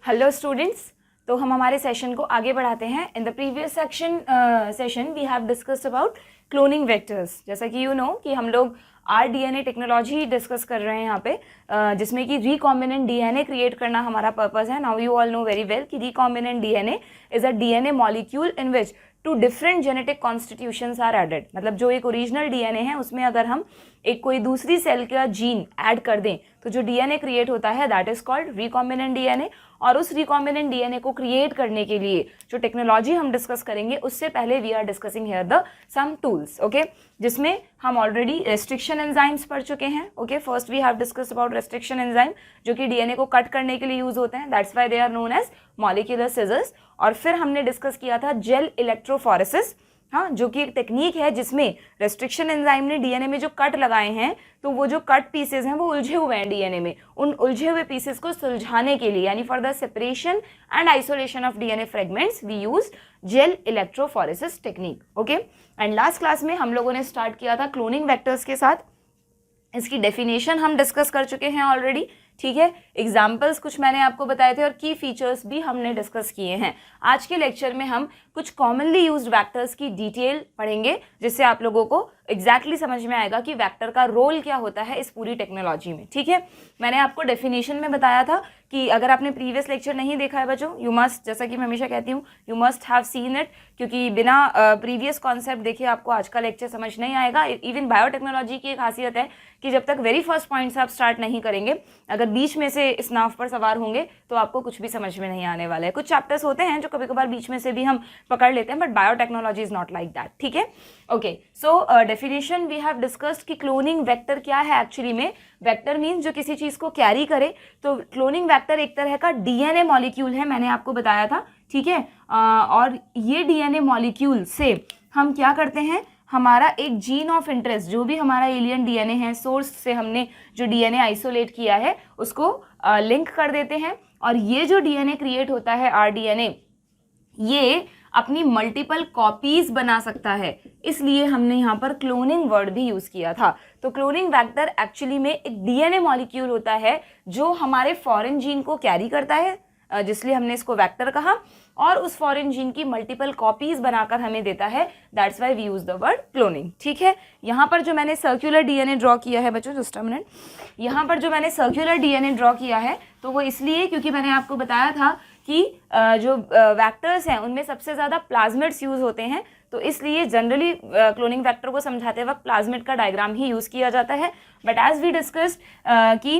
Hello students, तो हम हमारे सेशन को आगे बढ़ाते हैं. In the previous session we have discussed about cloning vectors. जैसा कि कि हम लोग RDNA टेक्नोलॉजी डिस्कस कर रहे हैं यहाँ पे, जिसमें कि रिकॉम्बिनेंट DNA क्रिएट करना हमारा पर्पस है. Now you all know very well कि recombinant DNA is a DNA molecule in which two different genetic constitutions are added. मतलब जो एक ओरिजिनल DNA है उसमें अगर हम एक कोई दूसरी सेल का जीन ऐड कर दें तो जो DNA क्रिएट होता है that is called recombinant DNA. और उस रिकॉम्बिनेंट DNA को क्रिएट करने के लिए जो टेक्नोलॉजी हम डिस्कस करेंगे उससे पहले we are discussing here the some tools. Okay, जिसमें हम ऑलरेडी रेस्ट्रिक्शन एंजाइम्स पढ़ चुके हैं. Okay, first we have discussed about restriction enzyme जो कि DNA को कट करने के लिए यूज होते हैं. That's why they are known as molecular scissors. और फिर हमने डिस्कस किया था जेल इलेक्ट्रोफोरेसिस, हाँ, जो कि एक टेक्निक है जिसमें रेस्ट्रिक्शन एंजाइम ने DNA में जो कट लगाए हैं तो वो जो कट पीसेस हैं वो उलझे हुए हैं DNA में. उन उलझे हुए पीसेस को सुलझाने के लिए यानी for the separation and isolation of DNA fragments we use gel electrophoresis technique. Okay, and last class में हम लोगों ने स्टार्ट किया था क्लोनिंग वेक्टर्स के साथ. इसकी डेफिनेशन हम डिस्कस कर चुके हैं ऑलरेडी. ठीक है, एग्जाम्पल्स कुछ मैंने आपको बताए थे और की फीचर्स भी हमने डिस्कस किए हैं. आज के लेक्चर में हम कुछ कॉमनली यूज्ड वेक्टर्स की डिटेल पढ़ेंगे जिससे आप लोगों को एग्जैक्टली समझ में आएगा कि वेक्टर का रोल क्या होता है इस पूरी टेक्नोलॉजी में. ठीक है, मैंने आपको डेफिनेशन में बताया था कि अगर आपने प्रीवियस लेक्चर नहीं देखा है बच्चों, यू मस्ट, जैसा कि मैं हमेशा कहती हूँ, you must have seen it, क्योंकि बिना प्रीवियस कॉन्सेप्ट देखे आपको आज का लेक्चर समझ नहीं आएगा. इवन बायोटेक्नोलॉजी की एक खासियत है कि जब तक वेरी फर्स्ट पॉइंट से आप स्टार्ट नहीं करेंगे, अगर बीच में से इस नाव पर सवार होंगे तो आपको कुछ भी समझ में नहीं आने वाला है. कुछ चैप्टर्स होते हैं जो कभी कभार बीच में से भी हम पकड़ लेते हैं, but biotechnology is not like that. ठीक है, okay, so definition we have discussed कि क्लोनिंग वेक्टर क्या है. एक्चुअली में वेक्टर मीन्स जो किसी चीज को कैरी करे. तो क्लोनिंग वेक्टर एक तरह का DNA मॉलिक्यूल है, मैंने आपको बताया था. ठीक है, और ये DNA मॉलिक्यूल से हम क्या करते हैं, हमारा एक जीन ऑफ इंटरेस्ट, जो भी हमारा एलियन DNA है, सोर्स से हमने जो DNA आइसोलेट किया है उसको लिंक कर देते हैं. और ये जो DNA क्रिएट होता है RDNA, ये अपनी मल्टीपल कॉपीज बना सकता है. इसलिए हमने यहाँ पर क्लोनिंग वर्ड भी यूज किया था. तो क्लोनिंग वेक्टर एक्चुअली में एक DNA मॉलिक्यूल होता है जो हमारे फॉरेन जीन को कैरी करता है, जिसलिए हमने इसको वेक्टर कहा, और उस फॉरेन जीन की मल्टीपल कॉपीज बनाकर हमें देता है. That's why we use the word cloning. ठीक है, यहाँ पर जो मैंने सर्कुलर DNA ड्रॉ किया है बच्चों, जस्ट अ मिनट, यहाँ पर जो मैंने सर्कुलर DNA ड्रॉ किया है तो वो इसलिए क्योंकि मैंने आपको बताया था कि जो वेक्टर्स हैं उनमें सबसे ज़्यादा प्लाज्मिड्स यूज़ होते हैं. तो इसलिए जनरली क्लोनिंग वेक्टर को समझाते वक्त प्लाज्मिड का डायग्राम ही यूज़ किया जाता है. बट एज वी डिस्कस्ड कि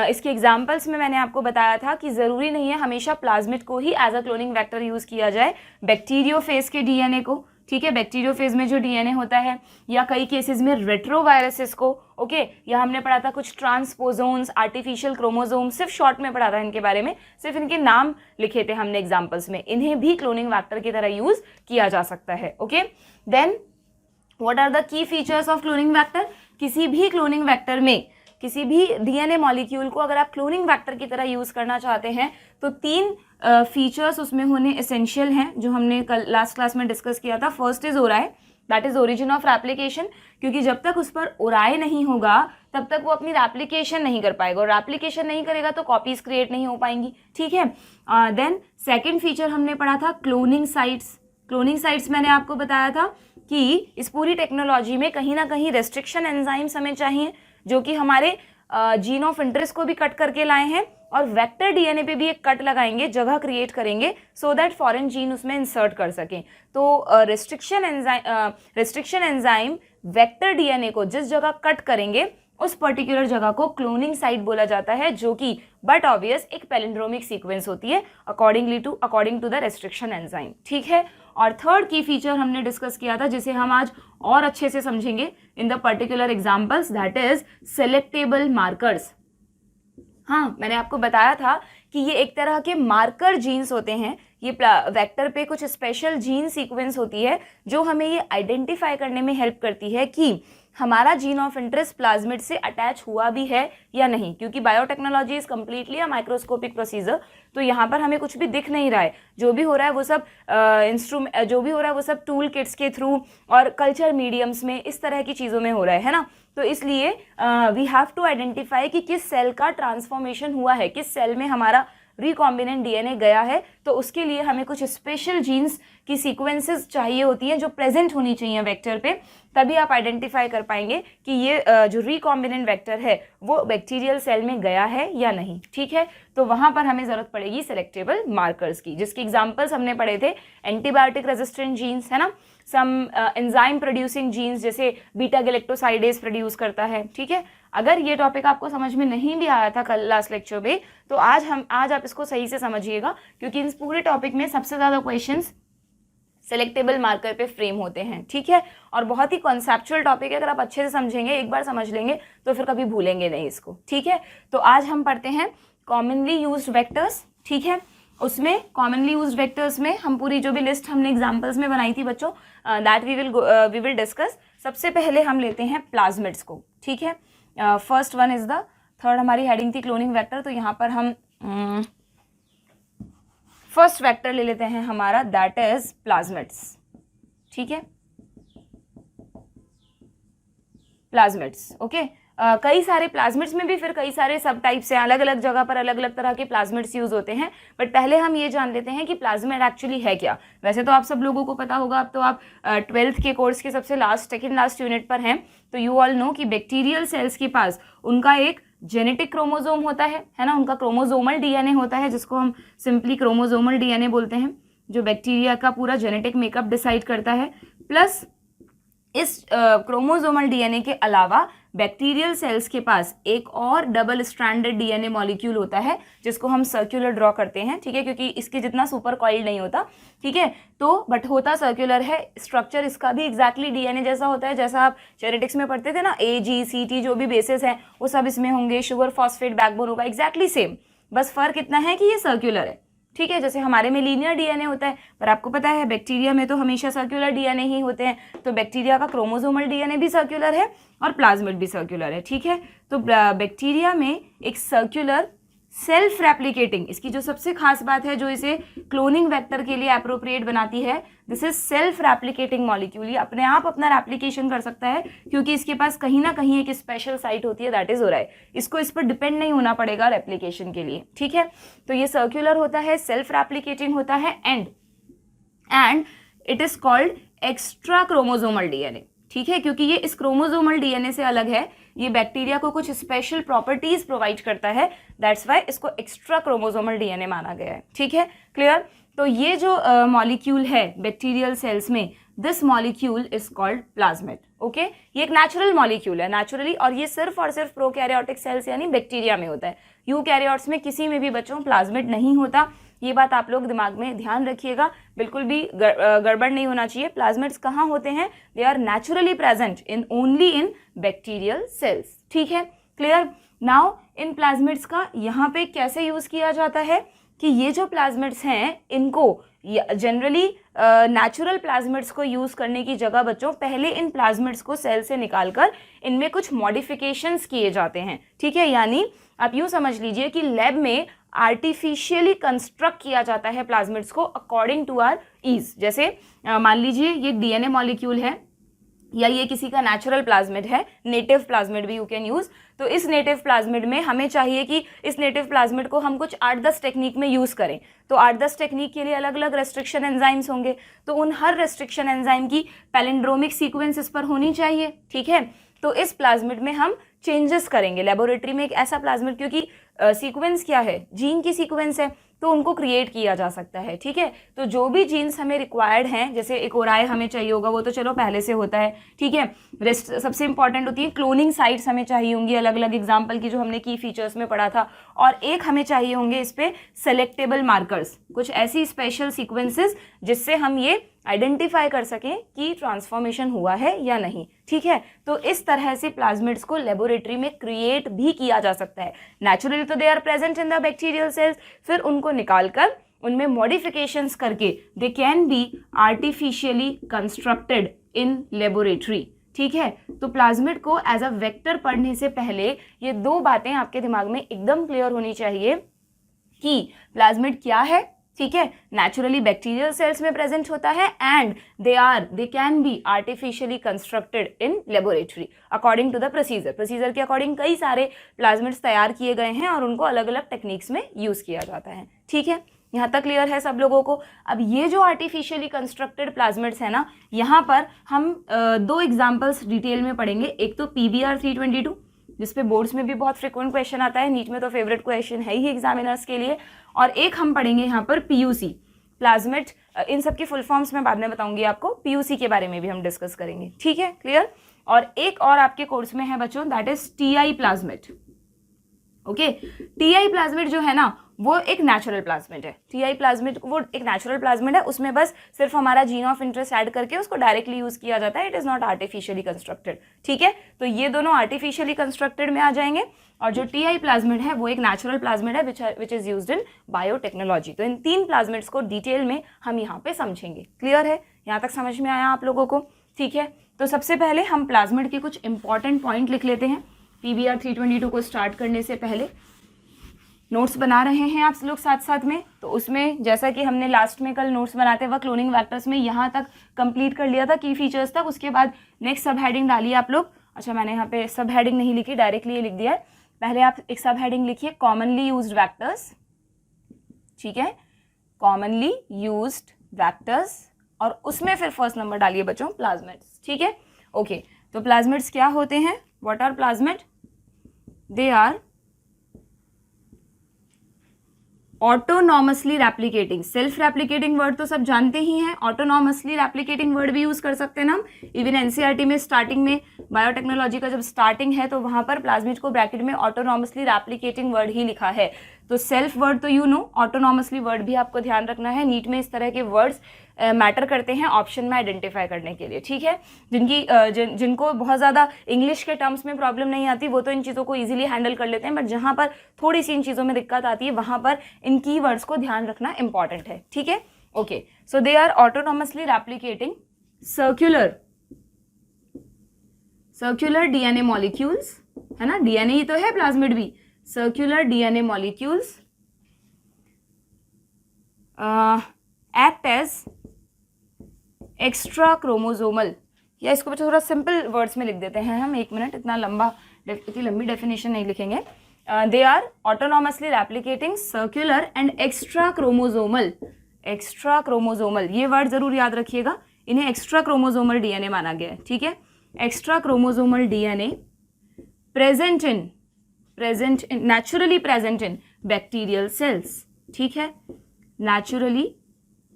इसके एग्जाम्पल्स में मैंने आपको बताया था कि ज़रूरी नहीं है हमेशा प्लाज्मिड को ही as a cloning vector use किया जाए. बैक्टीरियोफेज के DNA को, ठीक है, बैक्टीरियोफेज में जो DNA होता है, या कई केसेस में रेट्रोवायरसेस को. ओके, या हमने पढ़ा था कुछ ट्रांसपोजोन्स, आर्टिफिशियल क्रोमोसोम, सिर्फ शॉर्ट में पढ़ा था इनके बारे में, सिर्फ इनके नाम लिखे थे हमने एग्जाम्पल्स में. इन्हें भी क्लोनिंग वेक्टर की तरह यूज किया जा सकता है. Okay, then what are the key features of cloning vector. किसी भी क्लोनिंग वेक्टर में किसी भी DNA मॉलिक्यूल को अगर आप क्लोनिंग वेक्टर की तरह यूज करना चाहते हैं तो 3 फीचर्स उसमें होने एसेंशियल हैं जो हमने कल लास्ट क्लास में डिस्कस किया था. First is ori, that is origin of replication, क्योंकि जब तक उस पर ओराई नहीं होगा तब तक वो अपनी रेप्लिकेशन नहीं कर पाएगा, और रेप्लिकेशन नहीं करेगा तो कॉपीज क्रिएट नहीं हो पाएंगी. ठीक है, देन सेकेंड फीचर हमने पढ़ा था क्लोनिंग साइट्स. क्लोनिंग साइट्स मैंने आपको बताया था कि इस पूरी टेक्नोलॉजी में कहीं ना कहीं रेस्ट्रिक्शन एंजाइम्स हमें चाहिए जो कि हमारे जीन ऑफ इंटरेस्ट को भी कट करके लाए हैं, और वेक्टर DNA पे भी एक कट लगाएंगे, जगह क्रिएट करेंगे सो दैट फॉरेन जीन उसमें इंसर्ट कर सकें. तो रेस्ट्रिक्शन एंजाइम वेक्टर DNA को जिस जगह कट करेंगे उस पर्टिकुलर जगह को क्लोनिंग साइट बोला जाता है, जो कि बट ऑब्वियस एक पैलिंड्रोमिक सीक्वेंस होती है according to the restriction enzyme. ठीक है, और थर्ड की फीचर हमने डिस्कस किया था जिसे हम आज और अच्छे से समझेंगे in the particular examples, that is selectable markers. हाँ, मैंने आपको बताया था कि ये एक तरह के मार्कर जीन्स होते हैं. ये वेक्टर पे कुछ स्पेशल जीन सीक्वेंस होती है जो हमें ये आइडेंटिफाई करने में हेल्प करती है कि हमारा जीन ऑफ इंटरेस्ट प्लाज्मिड से अटैच हुआ भी है या नहीं, क्योंकि biotechnology is completely a microscopic procedure. तो यहाँ पर हमें कुछ भी दिख नहीं रहा है, जो भी हो रहा है वो सब जो भी हो रहा है वो सब टूल किट्स के थ्रू और कल्चर मीडियम्स में इस तरह की चीज़ों में हो रहा है ना. तो इसलिए वी हैव टू आइडेंटिफाई कि किस सेल का ट्रांसफॉर्मेशन हुआ है, किस सेल में हमारा रिकॉम्बिनेंट डीएनए गया है तो उसके लिए हमें कुछ स्पेशल जीन्स की सीक्वेंसेस चाहिए होती हैं जो प्रेजेंट होनी चाहिए वेक्टर पे, तभी आप आइडेंटिफाई कर पाएंगे कि ये जो रिकॉम्बिनेंट वेक्टर है वो बैक्टीरियल सेल में गया है या नहीं। ठीक है, तो वहाँ पर हमें ज़रूरत पड़ेगी सेलेक्टेबल मार्कर्स की, जिसके एग्जाम्पल्स हमने पढ़े थे एंटीबायोटिक रेजिस्टेंट जीन्स, है ना, सम एंजाइम प्रोड्यूसिंग जीन्स जैसे बीटा गैलेक्टोसाइडेज प्रोड्यूस करता है। ठीक है, अगर ये टॉपिक आपको समझ में नहीं भी आया था कल लास्ट लेक्चर में, तो आज आप इसको सही से समझिएगा, क्योंकि इस पूरे टॉपिक में सबसे ज़्यादा क्वेश्चंस सेलेक्टेबल मार्कर पे फ्रेम होते हैं। ठीक है, और बहुत ही कॉन्सेप्चुअल टॉपिक है, अगर आप अच्छे से समझेंगे, एक बार समझ लेंगे तो फिर कभी भूलेंगे नहीं इसको। ठीक है, तो आज हम पढ़ते हैं कॉमनली यूज्ड वेक्टर्स। ठीक है, उसमें कॉमनली यूज्ड वेक्टर्स में हम पूरी जो भी लिस्ट हमने एग्जांपल्स में बनाई थी बच्चों, दैट वी विल डिस्कस। सबसे पहले हम लेते हैं प्लाज्मिड्स को। ठीक है, first one is the third, हमारी हेडिंग थी क्लोनिंग वेक्टर, तो यहाँ पर हम फर्स्ट वेक्टर ले लेते हैं हमारा, दैट इज प्लाज्मिड्स। ठीक है, प्लाज्मिड्स, ओके। कई सारे प्लाज्मिड्स में भी फिर कई सारे सब टाइप्स हैं, अलग अलग जगह पर अलग अलग तरह के प्लाज्मिड्स यूज होते हैं, बट पहले हम ये जान लेते हैं कि प्लाज्मिड एक्चुअली है क्या। वैसे तो आप सब लोगों को पता होगा, अब तो आप 12th के कोर्स के सबसे सेकेंड लास्ट यूनिट पर हैं, तो यू ऑल नो कि बैक्टीरियल सेल्स के पास उनका एक जेनेटिक क्रोमोजोम होता है ना, उनका क्रोमोजोमल डीएनए होता है, जिसको हम सिंपली क्रोमोजोमल डीएनए बोलते हैं, जो बैक्टीरिया का पूरा जेनेटिक मेकअप डिसाइड करता है। प्लस इस क्रोमोजोमल डीएनए के अलावा बैक्टीरियल सेल्स के पास एक और डबल स्ट्रैंडेड डीएनए मॉलिक्यूल होता है, जिसको हम सर्कुलर ड्रॉ करते हैं। ठीक है, क्योंकि इसके जितना सुपर कॉइल्ड नहीं होता। ठीक है, तो बट होता सर्कुलर है, स्ट्रक्चर इसका भी एग्जैक्टली डीएनए जैसा होता है, जैसा आप जेनेटिक्स में पढ़ते थे ना, AGCT जो भी बेसिस हैं वो सब इसमें होंगे, शुगर फॉस्फेट बैकबोन होगा, एग्जैक्टली सेम, बस फर्क इतना है कि ये सर्कुलर है। ठीक है, जैसे हमारे में लीनियर डीएनए होता है, पर आपको पता है बैक्टीरिया में तो हमेशा सर्कुलर डीएनए ही होते हैं, तो बैक्टीरिया का क्रोमोसोमल डीएनए भी सर्कुलर है और प्लाज्मिड भी सर्कुलर है। ठीक है, तो बैक्टीरिया में एक सर्कुलर सेल्फ रेप्लिकेटिंग, इसकी जो सबसे खास बात है जो इसे क्लोनिंग वेक्टर के लिए अप्रोप्रिएट बनाती है, this is self replicating molecule. ये अपने आप अपना रेप्लिकेशन कर सकता है, क्योंकि इसके पास कहीं ना कहीं एक स्पेशल साइट होती है, दैट इज ओराई। इसको इस पर डिपेंड नहीं होना पड़ेगा रेप्लिकेशन के लिए। ठीक है, तो ये सर्कुलर होता है, सेल्फ रेप्लिकेटिंग होता है, and it is called extra chromosomal DNA. ठीक है, क्योंकि ये इस क्रोमोजोमल डीएनए से अलग है, ये बैक्टीरिया को कुछ स्पेशल प्रॉपर्टीज प्रोवाइड करता है, दैट्स वाई इसको एक्स्ट्रा क्रोमोजोमल डीएनए माना गया है। ठीक है, क्लियर। तो ये जो मॉलिक्यूल है बैक्टीरियल सेल्स में, this molecule is called plasmid. Okay, ये एक नेचुरल मॉलिक्यूल है, नेचुरली, और ये सिर्फ और सिर्फ प्रोकैरियोटिक सेल्स यानी बैक्टीरिया में होता है। यूकैरियोट्स में किसी में भी बच्चों प्लाज्मिड नहीं होता, ये बात आप लोग दिमाग में ध्यान रखिएगा, बिल्कुल भी गड़बड़ नहीं होना चाहिए। प्लाज्मिड्स कहाँ होते हैं? They are naturally present in only in bacterial cells. ठीक है, क्लियर। नाउ इन प्लाज्मिड्स का यहाँ पे कैसे यूज किया जाता है कि ये जो प्लाज्मिड्स हैं इनको जनरली नेचुरल प्लाज्मिड्स को यूज करने की जगह बच्चों पहले इन प्लाज्मिड्स को सेल से निकालकर इनमें कुछ मॉडिफिकेशंस किए जाते हैं। ठीक है, यानी आप यूँ समझ लीजिए कि लैब में आर्टिफिशियली कंस्ट्रक्ट किया जाता है प्लाज्मिड्स को अकॉर्डिंग टू आवर ईज। जैसे मान लीजिए ये डीएनए मॉलिक्यूल है या ये किसी का नेचुरल प्लाज्मिड है, नेटिव प्लाज्मिड भी यू कैन यूज। तो इस नेटिव प्लाज्मिड में हमें चाहिए कि इस नेटिव प्लाज्मिड को हम कुछ 8-10 टेक्निक में यूज करें, तो 8-10 टेक्निक के लिए अलग अलग रेस्ट्रिक्शन एंजाइम्स होंगे, तो उन हर रेस्ट्रिक्शन एंजाइम की पैलिंड्रोमिक सीक्वेंस इस पर होनी चाहिए। ठीक है, तो इस प्लाज्मिड में हम चेंजेस करेंगे लेबोरेटरी में। एक ऐसा प्लाज्मिड, क्योंकि सीक्वेंस क्या है, जीन की सीक्वेंस है, तो उनको क्रिएट किया जा सकता है। ठीक है, तो जो भी जीन्स हमें रिक्वायर्ड हैं, जैसे एक ओराई हमें चाहिए होगा, वो तो चलो पहले से होता है। ठीक है, रेस्ट सबसे इंपॉर्टेंट होती है क्लोनिंग साइट्स हमें चाहिए होंगी अलग अलग एग्जाम्पल की, जो हमने की फीचर्स में पढ़ा था, और एक हमें चाहिए होंगे इस पे सेलेक्टेबल मार्कर्स, कुछ ऐसी स्पेशल सीक्वेंसेस जिससे हम ये आइडेंटिफाई कर सकें कि ट्रांसफॉर्मेशन हुआ है या नहीं। ठीक है, तो इस तरह से प्लाज्मिड्स को लेबोरेटरी में क्रिएट भी किया जा सकता है। नेचुरली तो they are present in the bacterial cells, फिर उनको निकालकर उनमें मॉडिफिकेशंस करके they can be artificially constructed in laboratory. ठीक है, तो प्लाज्मिड को एज अ वेक्टर पढ़ने से पहले ये दो बातें आपके दिमाग में एकदम क्लियर होनी चाहिए कि प्लाज्मिड क्या है ठीक है, नेचुरली बैक्टीरियल सेल्स में प्रेजेंट होता है and they can be artificially constructed in laboratory according to the procedure के अकॉर्डिंग कई सारे प्लाज्मिड्स तैयार किए गए हैं और उनको अलग अलग टेक्निक्स में यूज किया जाता है। ठीक है, यहाँ तक क्लियर है सब लोगों को। अब ये जो आर्टिफिशियली कंस्ट्रक्टेड प्लाज्मिड्स है ना, यहाँ पर हम दो एग्जाम्पल्स डिटेल में पढ़ेंगे। एक तो PBr322 जिसपे बोर्ड्स में भी बहुत फ्रिक्वेंट क्वेश्चन आता है, नीट में तो फेवरेट क्वेश्चन है ही एग्जामिनर्स के लिए, और एक हम पढ़ेंगे यहाँ पर PUC प्लाज्मिड। इन सब की फुल फॉर्म्स मैं बाद में बताऊंगी आपको, PUC के बारे में भी हम डिस्कस करेंगे। ठीक है, क्लियर। और एक और आपके कोर्स में है बच्चों, that is TI plasmid. Okay, TI plasmid जो है ना वो एक नेचुरल प्लाज्मिड है। TI प्लाज्मिड वो एक नेचुरल प्लाज्मिड है, उसमें बस सिर्फ हमारा जीन ऑफ इंटरेस्ट ऐड करके उसको डायरेक्टली यूज किया जाता है। It is not artificially constructed. ठीक है, तो ये दोनों आर्टिफिशियली कंस्ट्रक्टेड में आ जाएंगे, और जो TI प्लाज्मिड है वो एक नेचुरल प्लाज्मिड है which is used in biotechnology. तो इन तीन प्लाज्मिड्स को डिटेल में हम यहाँ पे समझेंगे। क्लियर है, यहाँ तक समझ में आया आप लोगों को? ठीक है, तो सबसे पहले हम प्लाज्मिड के कुछ इंपॉर्टेंट पॉइंट लिख लेते हैं। PBr322 को स्टार्ट करने से पहले नोट्स बना रहे हैं आप लोग साथ साथ में, तो उसमें जैसा कि हमने लास्ट में कल नोट्स बनाते वक्त क्लोनिंग वेक्टर्स में यहाँ तक कंप्लीट कर लिया था, की फीचर्स तक। उसके बाद नेक्स्ट सब हेडिंग डाली आप लोग। अच्छा, मैंने यहाँ पे सब हेडिंग नहीं लिखी, डायरेक्टली ये लिख दिया है। पहले आप एक सब हेडिंग लिखिए, कॉमनली यूज्ड वेक्टर्स। ठीक है, कॉमनली यूज्ड वेक्टर्स, और उसमें फिर फर्स्ट नंबर डालिए बच्चों प्लाज्मिड्स। ठीक है, ओके। तो प्लाज्मिड्स क्या होते हैं? What are plasmid? They are autonomously replicating. Self replicating word तो सब जानते ही हैं, ऑटोनॉमसली रेप्लिकेटिंग वर्ड भी यूज कर सकते हैं ना हम। इवन NCERT में स्टार्टिंग में बायोटेक्नोलॉजी का जब स्टार्टिंग है तो वहां पर प्लाज्मिड को ब्रैकेट में ऑटोनॉमसली रेप्लिकेटिंग वर्ड ही लिखा है। तो सेल्फ वर्ड तो यू नो, ऑटोनॉमसली वर्ड भी आपको ध्यान रखना है। नीट में इस तरह के वर्ड्स मैटर करते हैं ऑप्शन में आइडेंटिफाई करने के लिए। ठीक है, जिनको बहुत ज़्यादा इंग्लिश के टर्म्स में प्रॉब्लम नहीं आती वो तो इन चीज़ों को इजीली हैंडल कर लेते हैं, बट जहाँ पर थोड़ी सी इन चीज़ों में दिक्कत आती है वहाँ पर इन की वर्ड्स को ध्यान रखना इंपॉर्टेंट है। ठीक है, okay. So they are autonomously replicating circular DNA molecules, है ना, DNA ही तो है प्लाज्मिड भी। Circular DNA molecules act as extra chromosomal, या इसको थोड़ा सिंपल वर्ड्स में लिख देते हैं हम, एक मिनट, इतनी लंबी डेफिनेशन नहीं लिखेंगे। They are autonomously replicating circular and extra chromosomal. Extra chromosomal ये वर्ड जरूर याद रखिएगा, इन्हें एक्स्ट्रा क्रोमोजोमल DNA माना गया है। ठीक है, extra chromosomal DNA naturally present इन बैक्टीरियल सेल्स। ठीक है, नेचुरली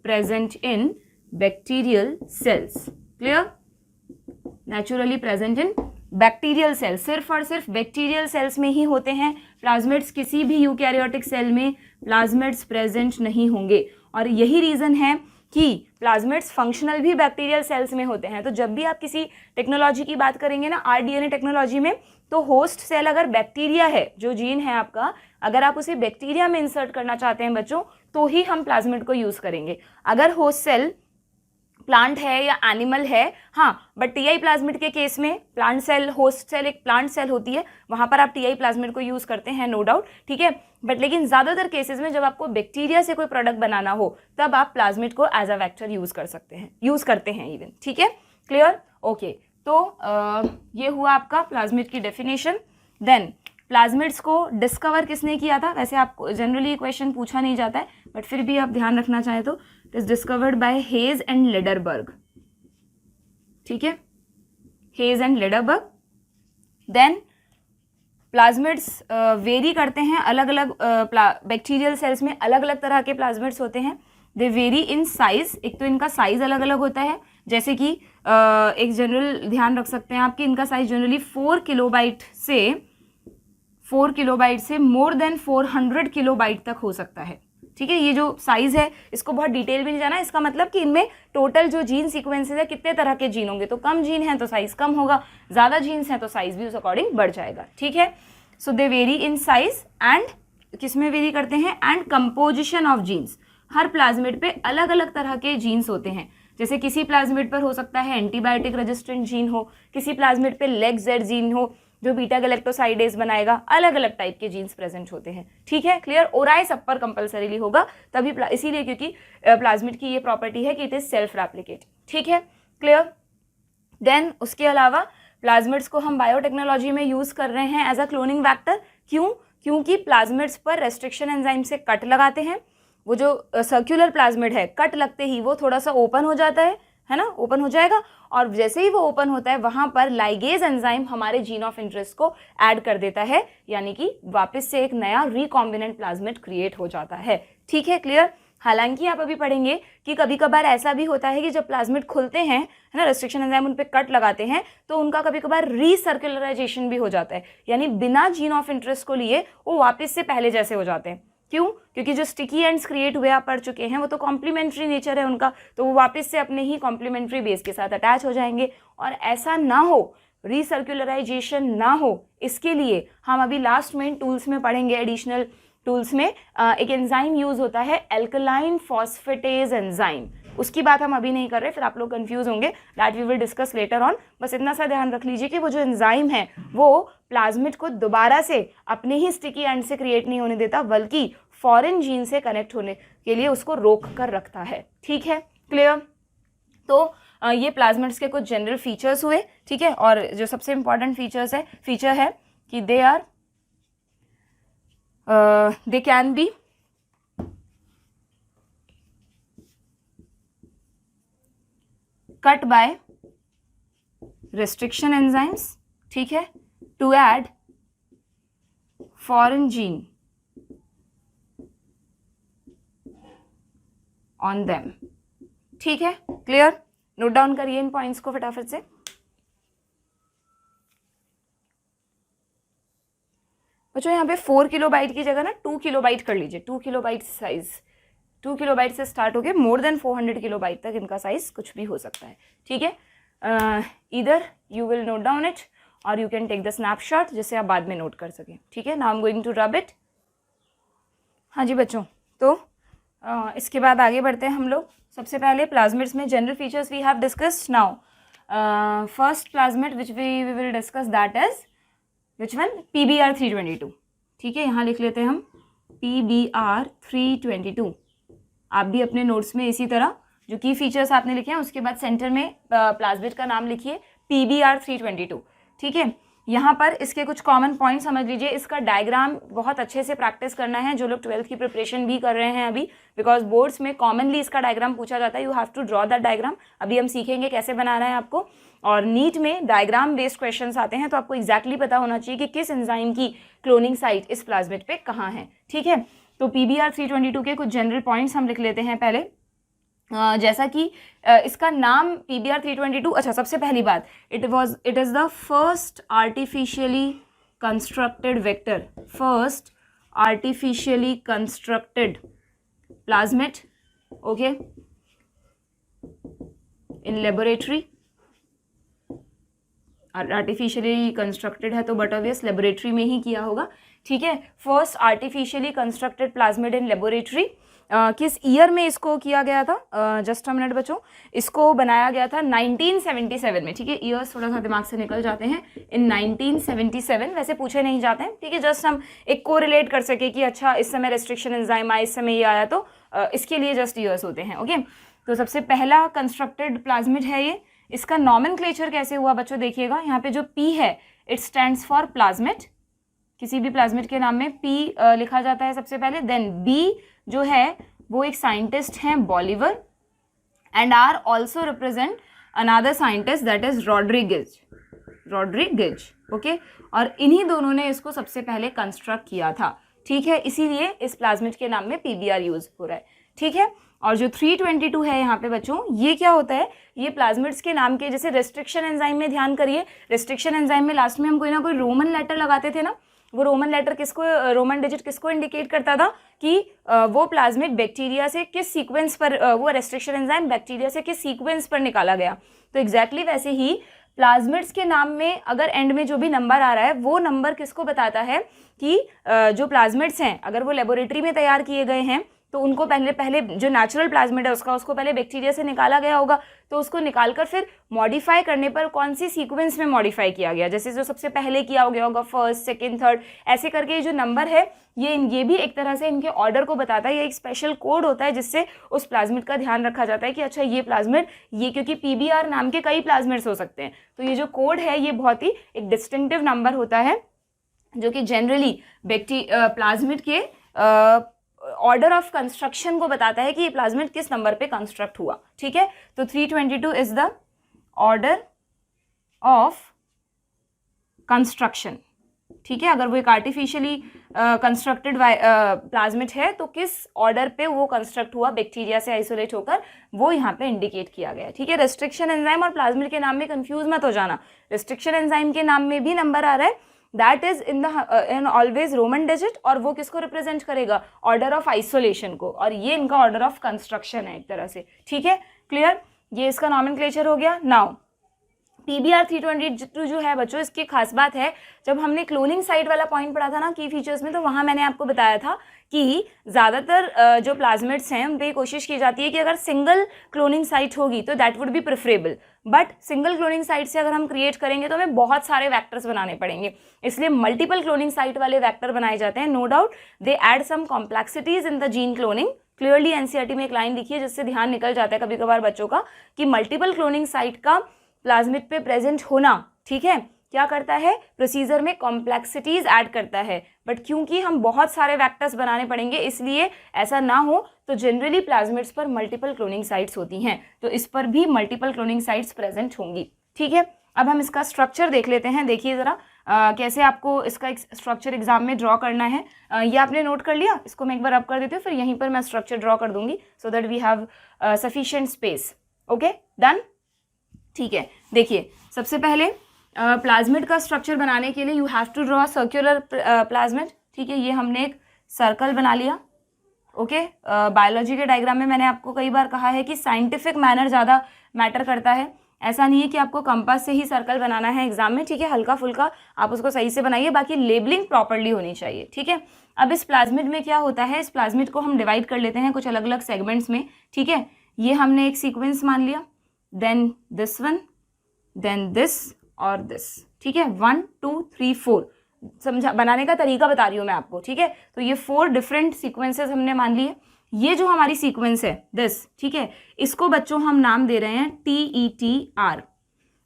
प्रेजेंट इन bacterial sales. Clear, naturally present इन बैक्टीरियल सेल्स, सिर्फ और सिर्फ बैक्टीरियल सेल्स में ही होते हैं प्लाज्मिड्स। किसी भी यूकैरियोटिक सेल में प्लाज्मिड्स प्रेजेंट नहीं होंगे, और यही रीजन है कि प्लाज्मिड्स फंक्शनल भी बैक्टीरियल सेल्स में होते हैं। तो जब भी आप किसी टेक्नोलॉजी की बात करेंगे ना, RDNA टेक्नोलॉजी में, तो होस्ट सेल अगर बैक्टीरिया है, जो जीन है आपका, अगर आप उसे बैक्टीरिया में इंसर्ट करना चाहते हैं बच्चों, तो ही हम प्लाज्मिड को यूज करेंगे। अगर होस्ट सेल प्लांट है या एनिमल है, हाँ, बट TI प्लाज्मिड के केस में प्लांट सेल, होस्ट सेल एक प्लांट सेल होती है, वहां पर आप TI प्लाज्मिड को यूज करते हैं, नो डाउट। ठीक है, बट लेकिन ज्यादातर केसेस में जब आपको बैक्टीरिया से कोई प्रोडक्ट बनाना हो तब आप प्लाज्मिड को एज अ वेक्टर यूज करते हैं इवन। ठीक है, क्लियर, ओके। तो ये हुआ आपका प्लाज्मिड की डेफिनेशन। देन प्लाज्मिड्स को डिस्कवर किसने किया था? वैसे आपको जनरली क्वेश्चन पूछा नहीं जाता है, बट फिर भी आप ध्यान रखना चाहें तो it is discovered by Hayes and Lederberg. ठीक है, Hayes and Lederberg. Then plasmids vary करते हैं, अलग अलग बैक्टीरियल सेल्स में अलग अलग तरह के प्लाज्मिड्स होते हैं। दे वेरी इन साइज, एक तो इनका साइज अलग अलग होता है, जैसे कि एक जनरल ध्यान रख सकते हैं आप कि इनका साइज जनरली 4 किलोबाइट से मोर देन 400 किलोबाइट तक हो सकता है। ठीक है, ये जो साइज है इसको बहुत डिटेल में नहीं जाना, इसका मतलब कि इनमें टोटल जो जीन सीक्वेंसेस है कितने तरह के जीन होंगे। तो कम जीन है तो साइज कम होगा, ज्यादा जीन्स हैं तो साइज भी उस अकॉर्डिंग बढ़ जाएगा। ठीक है, so they vary in size and किसमें वेरी करते हैं? And composition of genes. हर प्लाज्मिड पे अलग अलग तरह के जीन्स होते हैं, जैसे किसी प्लाज्मिड पर हो सकता है एंटीबायोटिक रेजिस्टेंट जीन हो, किसी प्लाज्मिड पे लेग जेड जीन हो, जो बीटा गैलेक्टोसाइडेज बनाएगा, अलग अलग टाइप के जीन्स प्रेजेंट होते हैं, ठीक है, क्लियर। ओराई सब पर कंपल्सरीली होगा तभी, इसीलिए क्योंकि प्लाज्मिड की ये प्रॉपर्टी है कि इट इज सेल्फ रेप्लिकेट, ठीक है, क्लियर। देन उसके अलावा प्लाज्मिड्स को हम बायोटेक्नोलॉजी में यूज कर रहे हैं एज अ क्लोनिंग वैक्टर। क्यों? क्योंकि प्लाज्मिड्स पर रेस्ट्रिक्शन एंजाइम से कट लगाते हैं, वो जो सर्कुलर प्लाज्मिड है कट लगते ही वो थोड़ा सा ओपन हो जाता है ना, ओपन हो जाएगा, और जैसे ही वो ओपन होता है वहां पर लाइगेज एंजाइम हमारे जीन ऑफ इंटरेस्ट को ऐड कर देता है, यानी कि वापस से एक नया रिकॉम्बिनेंट प्लाज्मिड क्रिएट हो जाता है, ठीक है, क्लियर। हालांकि आप अभी पढ़ेंगे कि कभी कभार ऐसा भी होता है कि जब प्लाज्मिड खुलते हैं, है ना, रेस्ट्रिक्शन एंजाइम उन पे कट लगाते हैं, तो उनका कभी कभार रीसर्कुलराइजेशन भी हो जाता है, यानी बिना जीन ऑफ इंटरेस्ट को लिए वो वापस से पहले जैसे हो जाते हैं। क्यों? क्योंकि जो स्टिकी एंड्स क्रिएट हुए आप पढ़ चुके हैं वो तो कॉम्प्लीमेंट्री नेचर है उनका, तो वो वापस से अपने ही कॉम्प्लीमेंट्री बेस के साथ अटैच हो जाएंगे। और ऐसा ना हो, रीसर्कुलराइजेशन ना हो, इसके लिए हम अभी लास्ट में टूल्स में पढ़ेंगे, एडिशनल टूल्स में एक एंजाइम यूज होता है एल्कलाइन फॉस्फेटेज एंजाइम, उसकी बात हम अभी नहीं कर रहे, फिर आप लोग कंफ्यूज होंगे, that we will discuss later on. बस इतना सा ध्यान रख लीजिए कि वो जो एंजाइम है वो प्लाज्मिड को दोबारा से अपने ही स्टिकी एंड से क्रिएट नहीं होने देता, बल्कि फॉरेन जीन से कनेक्ट होने के लिए उसको रोक कर रखता है, ठीक है, क्लियर। तो ये प्लाज्मिड्स के कुछ जनरल फीचर्स हुए, ठीक है, और जो सबसे इंपॉर्टेंट फीचर है कि दे can B cut by restriction enzymes, ठीक है, to add foreign gene on them, ठीक है, क्लियर। नोट डाउन करिए इन पॉइंट्स को फटाफट से। बच्चों यहाँ पे 4 किलोबाइट की जगह ना 2 किलोबाइट कर लीजिए, 2 किलोबाइट साइज, 2 किलोबाइट से स्टार्ट होके मोर देन 400 किलोबाइट तक इनका साइज कुछ भी हो सकता है, ठीक है। इधर you will note down it और you can take the snapshot जिससे आप बाद में नोट कर सकें, ठीक है। Now I am going to rub it. हाँ जी बच्चों, तो इसके बाद आगे बढ़ते हैं हम लोग। सबसे पहले प्लाज्मिड्स में general features we have discussed. Now first plasmid which we will discuss that is which one, PBr322, ठीक है, यहाँ लिख लेते हैं हम PBr322। आप भी अपने नोट्स में इसी तरह जो की फीचर्स आपने लिखे हैं उसके बाद सेंटर में प्लाज्मिड का नाम लिखिए PBr322, ठीक है। यहाँ पर इसके कुछ कॉमन पॉइंट समझ लीजिए। इसका डायग्राम बहुत अच्छे से प्रैक्टिस करना है जो लोग 12th की प्रिपरेशन भी कर रहे हैं अभी, बिकॉज बोर्ड्स में कॉमनली इसका डायग्राम पूछा जाता है। You have to draw that diagram. अभी हम सीखेंगे कैसे बनाना है आपको, और नीट में डायग्राम बेस्ड क्वेश्चंस आते हैं तो आपको एग्जैक्टली पता होना चाहिए कि किस एंजाइम की क्लोनिंग साइट इस प्लाज्मिड पे कहाँ है, ठीक है। तो PBr322 के कुछ जनरल पॉइंट्स हम लिख लेते हैं पहले। जैसा कि इसका नाम PBr322, अच्छा सबसे पहली बात, it is the first artificially constructed vector, first artificially constructed plasmid, okay, in laboratory. Artificially constructed है तो बट ऑब्वियस लेबोरेटरी में ही किया होगा, ठीक है। First artificially constructed plasmid in laboratory. किस ईयर में इसको किया गया था? जस्ट अ मिनट बच्चों, इसको बनाया गया था 1977 में, ठीक है। ईयर्स थोड़ा सा दिमाग से निकल जाते हैं। इन 1977 वैसे पूछे नहीं जाते हैं, ठीक है, जस्ट हम एक को रिलेट कर सके कि अच्छा इस समय रेस्ट्रिक्शन एंजाइम आया, इस समय ये आया, तो इसके लिए जस्ट ईयर्स होते हैं, ओके। तो सबसे पहला कंस्ट्रक्टेड प्लाज्मिड है ये। इसका नॉमेनक्लेचर कैसे हुआ बच्चों, देखिएगा यहाँ पे जो P है इट स्टैंड्स फॉर प्लाज्मिड। किसी भी प्लाज्मिड के नाम में P लिखा जाता है सबसे पहले। देन B जो है वो एक साइंटिस्ट हैं Bolivar, and R also represent another scientist that is Rodriguez, okay. और इन्हीं दोनों ने इसको सबसे पहले कंस्ट्रक्ट किया था, ठीक है, इसीलिए इस प्लाज्मिड के नाम में PBr यूज हो रहा है, ठीक है। और जो 322 है यहाँ पे बच्चों, ये क्या होता है, ये प्लाज्मिड्स के नाम के, जैसे रेस्ट्रिक्शन एंजाइम में ध्यान करिए, रेस्ट्रिक्शन एंजाइम में लास्ट में हम कोई ना कोई रोमन लेटर लगाते थे ना, वो रोमन लेटर किसको, रोमन डिजिट किसको इंडिकेट करता था कि वो प्लाज्मिड बैक्टीरिया से किस सीक्वेंस पर, वो रेस्ट्रिक्शन एंजाइम बैक्टीरिया से किस सीक्वेंस पर निकाला गया। तो एग्जैक्टली वैसे ही प्लाज्मिड्स के नाम में अगर एंड में जो भी नंबर आ रहा है वो नंबर किसको बताता है कि जो प्लाज्मिड्स हैं अगर वो लेबोरेटरी में तैयार किए गए हैं तो उनको पहले जो नेचुरल प्लाज्मिड है उसको पहले बैक्टीरिया से निकाला गया होगा, तो उसको निकालकर फिर मॉडिफाई करने पर कौन सी सीक्वेंस में मॉडिफाई किया गया, जैसे जो सबसे पहले किया गया होगा फर्स्ट, सेकेंड, थर्ड, ऐसे करके ये जो नंबर है ये भी एक तरह से इनके ऑर्डर को बताता है। ये एक स्पेशल कोड होता है जिससे उस प्लाज्मिड का ध्यान रखा जाता है कि अच्छा ये प्लाज्मिड, ये क्योंकि पीबीआर नाम के कई प्लाज्मिड्स हो सकते हैं, तो ये जो कोड है ये बहुत ही एक डिस्टिंक्टिव नंबर होता है जो कि जनरली प्लाज्मिड के ऑर्डर ऑफ कंस्ट्रक्शन को बताता है कि ये प्लाज्मिड किस नंबर पे कंस्ट्रक्ट हुआ। ठीक है, तो 322 is the order of construction. ठीक है, अगर वो एक आर्टिफिशियली कंस्ट्रक्टेड प्लाज्मिड है तो किस ऑर्डर पे वो कंस्ट्रक्ट हुआ बैक्टीरिया से आइसोलेट होकर, वो यहाँ पे इंडिकेट किया गया है। ठीक है, रेस्ट्रिक्शन एंजाइम और प्लाज्मिड के नाम में कंफ्यूज मत हो जाना। रेस्ट्रिक्शन एंजाइम के नाम में भी नंबर आ रहा है, that is in always Roman digit, और वो किसको रिप्रेजेंट करेगा, ऑर्डर ऑफ आइसोलेशन को, और ये इनका ऑर्डर ऑफ कंस्ट्रक्शन है एक तरह से। ठीक है, क्लियर, ये इसका नॉमेनक्लेचर हो गया। नाउ PBr 322 जो है बच्चों, इसकी खास बात है, जब हमने क्लोनिंग साइट वाला पॉइंट पढ़ा था ना की फीचर्स में, तो वहाँ मैंने आपको बताया था कि ज़्यादातर जो प्लाज्मिड्स हैं उन पर कोशिश की जाती है कि अगर सिंगल क्लोनिंग साइट होगी तो that would be preferable, but single cloning site से अगर हम क्रिएट करेंगे तो हमें बहुत सारे वैक्टर्स बनाने पड़ेंगे, इसलिए मल्टीपल क्लोनिंग साइट वाले वैक्टर बनाए जाते हैं। No doubt they add some complexities in the gene cloning. Clearly NCERT में एक लाइन लिखी है जिससे ध्यान निकल जाता है कभी कभार बच्चों का कि मल्टीपल क्लोनिंग साइट का प्लाज्मिड पे प्रेजेंट होना, ठीक है, क्या करता है, प्रोसीजर में कॉम्प्लेक्सिटीज ऐड करता है, बट क्योंकि हम बहुत सारे वैक्टर्स बनाने पड़ेंगे इसलिए ऐसा ना हो, तो जनरली प्लाज्मिड्स पर मल्टीपल क्लोनिंग साइट्स होती हैं, तो इस पर भी मल्टीपल क्लोनिंग साइट्स प्रेजेंट होंगी। ठीक है, अब हम इसका स्ट्रक्चर देख लेते हैं। देखिए ज़रा कैसे आपको इसका एक स्ट्रक्चर एग्जाम में ड्रॉ करना है। ये आपने नोट कर लिया, इसको मैं एक बार अप कर देती हूँ, फिर यहीं पर मैं स्ट्रक्चर ड्रॉ कर दूंगी so that we have sufficient space. Okay, done. ठीक है, देखिए सबसे पहले प्लाज्मिड का स्ट्रक्चर बनाने के लिए you have to draw circular plasmid. ठीक है, ये हमने एक सर्कल बना लिया। ओके, बायोलॉजी के डायग्राम में मैंने आपको कई बार कहा है कि साइंटिफिक मैनर ज़्यादा मैटर करता है, ऐसा नहीं है कि आपको कंपास से ही सर्कल बनाना है एग्जाम में। ठीक है, हल्का फुल्का आप उसको सही से बनाइए, बाकी लेबलिंग प्रॉपरली होनी चाहिए। ठीक है, अब इस प्लाज्मिड में क्या होता है, इस प्लाज्मिड को हम डिवाइड कर लेते हैं कुछ अलग अलग सेगमेंट्स में। ठीक है, ये हमने एक सीक्वेंस मान लिया, then this one, then this और दिस। ठीक है, 1 2 3 4 समझा, बनाने का तरीका बता रही हूँ मैं आपको। ठीक है, तो ये 4 डिफरेंट सीक्वेंसेस हमने मान लिए। ये जो हमारी सीक्वेंस है दिस, ठीक है, इसको बच्चों हम नाम दे रहे हैं TETR,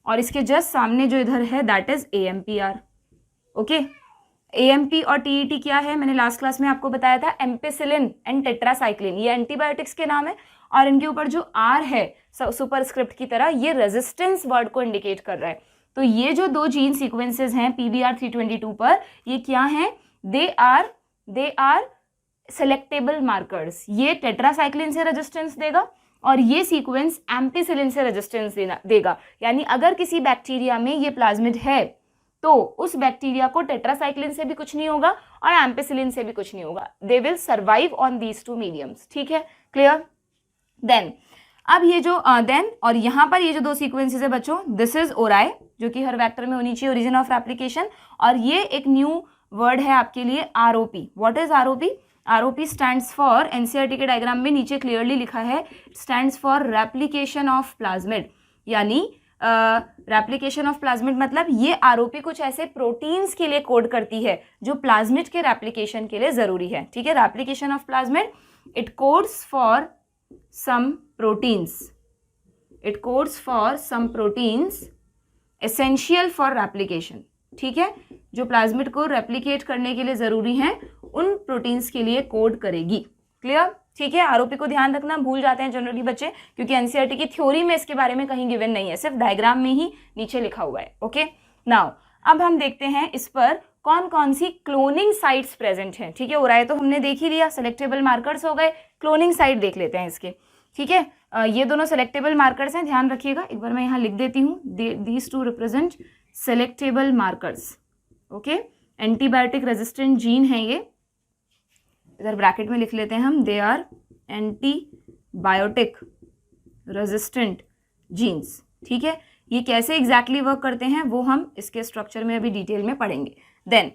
और इसके जस्ट सामने जो इधर है that is AMPR। Okay, AMP और TET क्या है, मैंने लास्ट क्लास में आपको बताया था, एम्पिसिलिन एंड टेट्रासाइक्लिन, ये एंटीबायोटिक्स के नाम है, और इनके ऊपर जो R है सुपरस्क्रिप्ट की तरह, ये रेजिस्टेंस वर्ड को इंडिकेट कर रहा है। तो ये जो 2 जीन सीक्वेंसेस हैं PBr 322 पर, ये क्या हैं, दे आर सेलेक्टेबल मार्कर्स। ये टेट्रासाइक्लिन से रेजिस्टेंस देगा और ये सीक्वेंस एम्पिसिलिन से रेजिस्टेंस देगा, यानी अगर किसी बैक्टीरिया में ये प्लाज्मिड है तो उस बैक्टीरिया को टेट्रासाइक्लिन से भी कुछ नहीं होगा और एम्पिसिलिन से भी कुछ नहीं होगा, they will survive on these 2 mediums. ठीक है, क्लियर। देन अब ये जो देन और यहाँ पर ये जो 2 सीक्वेंसेस है बच्चों, दिस इज ओराई, जो कि हर वेक्टर में होनी चाहिए, ओरिजिन ऑफ रेप्लिकेशन, और ये एक न्यू वर्ड है आपके लिए ROP। What is ROP? ROP stands for, NCERT के डायग्राम में नीचे क्लियरली लिखा है, stands for replication of plasmid, यानी रेप्लिकेशन ऑफ प्लाज्मिड मतलब ये ROP कुछ ऐसे प्रोटीन्स के लिए कोड करती है जो प्लाज्मिड के रेप्लिकेशन के लिए जरूरी है। ठीक है, replication of plasmid, it codes for some proteins, it codes for some proteins essential for replication। ठीक है, जो प्लाज्मिड को रेप्लिकेट करने के लिए जरूरी हैं उन प्रोटीन्स के लिए कोड करेगी। क्लियर। ठीक है, ROP को ध्यान रखना, भूल जाते हैं जनरली बच्चे, क्योंकि एनसीईआरटी की थ्योरी में इसके बारे में कहीं गिवन नहीं है, सिर्फ डायग्राम में ही नीचे लिखा हुआ है। ओके, नाउ अब हम देखते हैं इस पर कौन कौन सी क्लोनिंग साइट्स प्रेजेंट हैं। ठीक है, ओराई तो हमने देख ही लिया, सेलेक्टेबल मार्कर्स हो गए, क्लोनिंग साइट देख लेते हैं इसके। ठीक है, ये दोनों सेलेक्टेबल मार्कर्स हैं, ध्यान रखिएगा, एक बार मैं यहाँ लिख देती हूँ, these 2 represent selectable markers. Okay, antibiotic resistant gene है ये, इधर ब्रैकेट में लिख लेते हैं हम, they are antibiotic resistant genes. ठीक है, ये कैसे एग्जैक्टली वर्क करते हैं वो हम इसके स्ट्रक्चर में अभी डिटेल में पढ़ेंगे। देन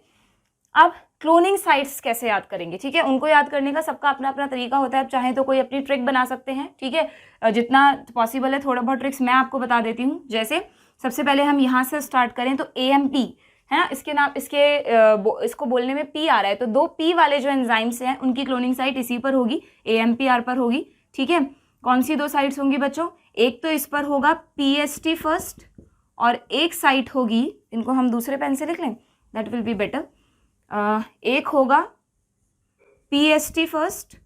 अब क्लोनिंग साइट्स कैसे याद करेंगे, ठीक है। उनको याद करने का सबका अपना अपना तरीका होता है। आप चाहें तो कोई अपनी ट्रिक बना सकते हैं, ठीक है। जितना पॉसिबल है थोड़ा बहुत ट्रिक्स मैं आपको बता देती हूँ। जैसे सबसे पहले हम यहाँ से स्टार्ट करें तो AMP है ना, इसके नाम इसको बोलने में P आ रहा है, तो 2 P वाले जो एंजाइम्स हैं उनकी क्लोनिंग साइट इसी पर होगी, AMPR पर होगी, ठीक है। कौन सी 2 साइट्स होंगी बच्चों, एक तो इस पर होगा PST फर्स्ट और एक साइट होगी, इनको हम दूसरे पेन से लिख लें, दैट विल बी बेटर। एक होगा PST फर्स्ट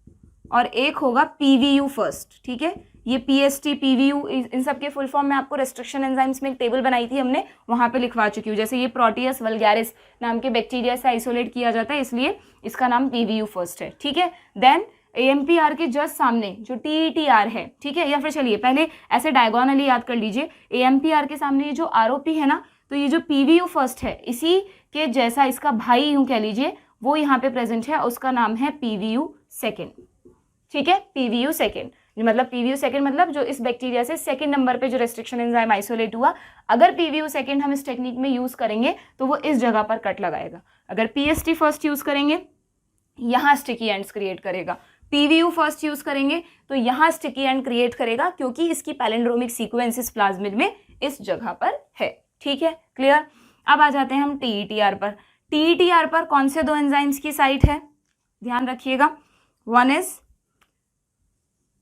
और एक होगा PVU फर्स्ट, ठीक है। ये PST PVU इन सब के फुल फॉर्म में आपको रेस्ट्रिक्शन एंजाइम्स में एक टेबल बनाई थी हमने, वहाँ पे लिखवा चुकी हूँ। जैसे ये प्रोटियस वल्गैरिस नाम के बैक्टीरिया से आइसोलेट किया जाता है, इसलिए इसका नाम PVU फर्स्ट है, ठीक है। देन AMPR के जस्ट सामने जो TETR है, ठीक है, या फिर चलिए पहले ऐसे डायगोनली याद कर लीजिए। AMPR के सामने ये जो ROP है ना, तो ये जो PVU फर्स्ट है इसी के जैसा इसका भाई यूं कह लीजिए, वो यहाँ पे प्रेजेंट है, उसका नाम है PVU सेकेंड, ठीक है। PVU सेकेंड मतलब PVU सेकेंड मतलब जो इस बैक्टीरिया से सेकेंड नंबर पे जो रेस्ट्रिक्शन एंजाइम आइसोलेट हुआ, अगर PVU सेकेंड हम इस टेक्निक में यूज करेंगे तो वो इस जगह पर कट लगाएगा। अगर PST फर्स्ट यूज करेंगे यहाँ स्टिकी एंड्स क्रिएट करेगा, PVU फर्स्ट यूज करेंगे तो यहाँ स्टिकी एंड क्रिएट करेगा, क्योंकि इसकी पैलिंड्रोमिक सीक्वेंस इस प्लाज्मिड में इस जगह पर है, ठीक है, क्लियर। अब आ जाते हैं हम TETR पर। TETR पर कौन से 2 एंजाइम्स की साइट है, ध्यान रखिएगा। वन इज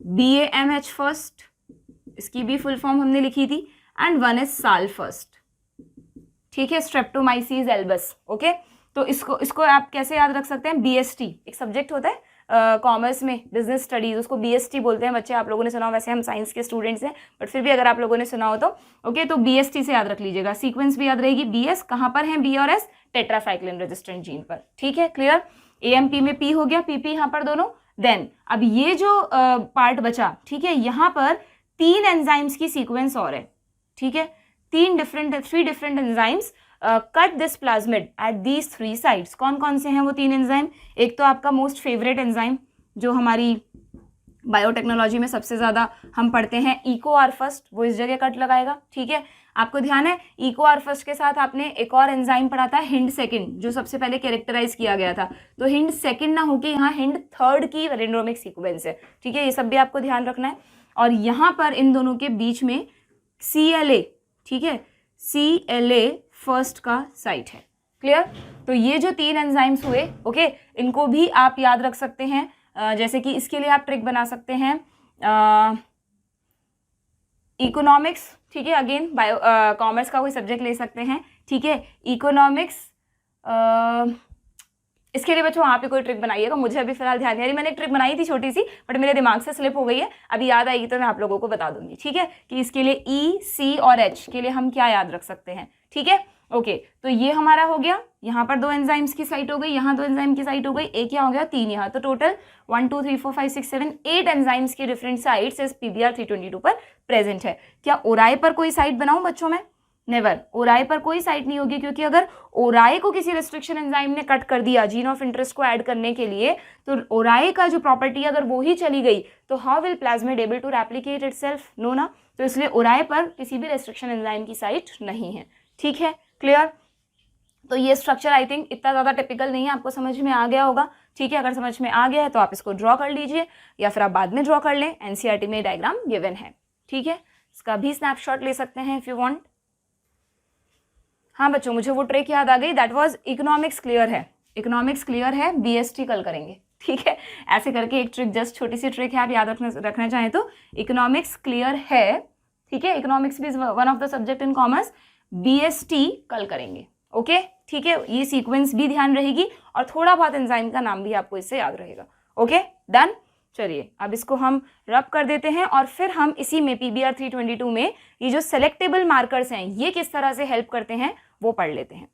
BAMH फर्स्ट, इसकी भी फुल फॉर्म हमने लिखी थी, एंड वन इज साल फर्स्ट, ठीक है, स्ट्रेप्टोमाइसीस एल्बस, ओके। तो इसको आप कैसे याद रख सकते हैं, BST एक सब्जेक्ट होता है कॉमर्स में, बिजनेस स्टडीज, उसको BST बोलते हैं बच्चे, आप लोगों ने सुना हो, वैसे हम साइंस के स्टूडेंट्स हैं बट फिर भी अगर आप लोगों ने सुना हो तो ओके। तो BST से याद रख लीजिएगा, सीक्वेंस भी याद रहेगी। BS कहाँ पर है, B और S टेट्रासाइक्लिन रेजिस्टेंट जीन पर, ठीक है, क्लियर। AMP में P हो गया, PP यहाँ पर दोनों। देन अब ये जो पार्ट बचा, ठीक है, यहाँ पर 3 एंजाइम्स की सीक्वेंस और है, ठीक है, 3 different enzymes cut this plasmid at these 3 sites. कौन कौन से हैं वो 3 एंजाइम, एक तो आपका मोस्ट फेवरेट एंजाइम जो हमारी बायोटेक्नोलॉजी में सबसे ज़्यादा हम पढ़ते हैं, EcoR फर्स्ट, वो इस जगह कट लगाएगा, ठीक है। आपको ध्यान है EcoR फर्स्ट के साथ आपने एक और एंजाइम पढ़ा था हिंड सेकंड, जो सबसे पहले कैरेक्टराइज किया गया था, तो हिंड सेकंड ना होके यहाँ हिंड थर्ड की पैलिंड्रोमिक सीक्वेंस है, ठीक है, ये सब भी आपको ध्यान रखना है। और यहाँ पर इन दोनों के बीच में CLA, ठीक है, CLA फर्स्ट का साइट है, क्लियर। तो ये जो 3 एंजाइम्स हुए, ओके, इनको भी आप याद रख सकते हैं। जैसे कि इसके लिए आप ट्रिक बना सकते हैं, इकोनॉमिक्स, ठीक है, अगेन बायो कॉमर्स का कोई सब्जेक्ट ले सकते हैं, ठीक है, इकोनॉमिक्स। इसके लिए बच्चों आप ही कोई ट्रिक बनाइएगा, मुझे अभी फिलहाल ध्यान नहीं आ रही। मैंने एक ट्रिक बनाई थी छोटी सी, बट मेरे दिमाग से स्लिप हो गई है, अभी याद आएगी तो मैं आप लोगों को बता दूंगी, ठीक है, कि इसके लिए E, C और H के लिए हम क्या याद रख सकते हैं, ठीक है, ओके। तो ये हमारा हो गया, यहाँ पर 2 एंजाइम्स की साइट हो गई, यहाँ 2 एंजाइम की साइट हो गई, एक यहाँ हो गया, 3 यहाँ, तो टोटल 1 2 3 4 5 6 7 8 एंजाइम्स की डिफरेंट साइट्स इस PBR 322 पर प्रेजेंट है। क्या ओराई पर कोई साइट बनाऊं बच्चों में, नेवर, ओराई पर कोई साइट नहीं होगी, क्योंकि अगर ओराई को किसी रेस्ट्रिक्शन एंजाइम ने कट कर दिया जीन ऑफ इंटरेस्ट को ऐड करने के लिए, तो ओराई का जो प्रॉपर्टी अगर वो ही चली गई तो how will plasmid able to replicate itself, no ना। तो इसलिए ओराई पर किसी भी रेस्ट्रिक्शन एंजाइम की साइट नहीं है, ठीक है, क्लियर। तो ये स्ट्रक्चर आई थिंक इतना ज़्यादा टिपिकल नहीं है, आपको समझ में आ गया होगा, ठीक है। अगर समझ में आ गया है तो आप इसको ड्रॉ कर लीजिए, या फिर आप बाद में ड्रॉ कर लें, NCERT में डायग्राम गिवन है, ठीक है, इसका भी स्नैपशॉट ले सकते हैं इफ़ यू वांट। हाँ बच्चों, मुझे वो ट्रिक याद आ गई, दैट वाज इकोनॉमिक्स क्लियर है, इकोनॉमिक्स क्लियर है, BST कल करेंगे, ठीक है। ऐसे करके एक ट्रिक, जस्ट छोटी सी ट्रिक है, आप याद रखना चाहें तो इकोनॉमिक्स क्लियर है, ठीक है, इकोनॉमिक्स भी is one of the subject in commerce, BST कल करेंगे, ओके, ठीक है। ये सीक्वेंस भी ध्यान रहेगी और थोड़ा बहुत एंजाइम का नाम भी आपको इससे याद रहेगा, ओके, डन। चलिए अब इसको हम रब कर देते हैं और फिर हम इसी में PBR 322 में ये जो सेलेक्टेबल मार्कर्स हैं ये किस तरह से हेल्प करते हैं वो पढ़ लेते हैं।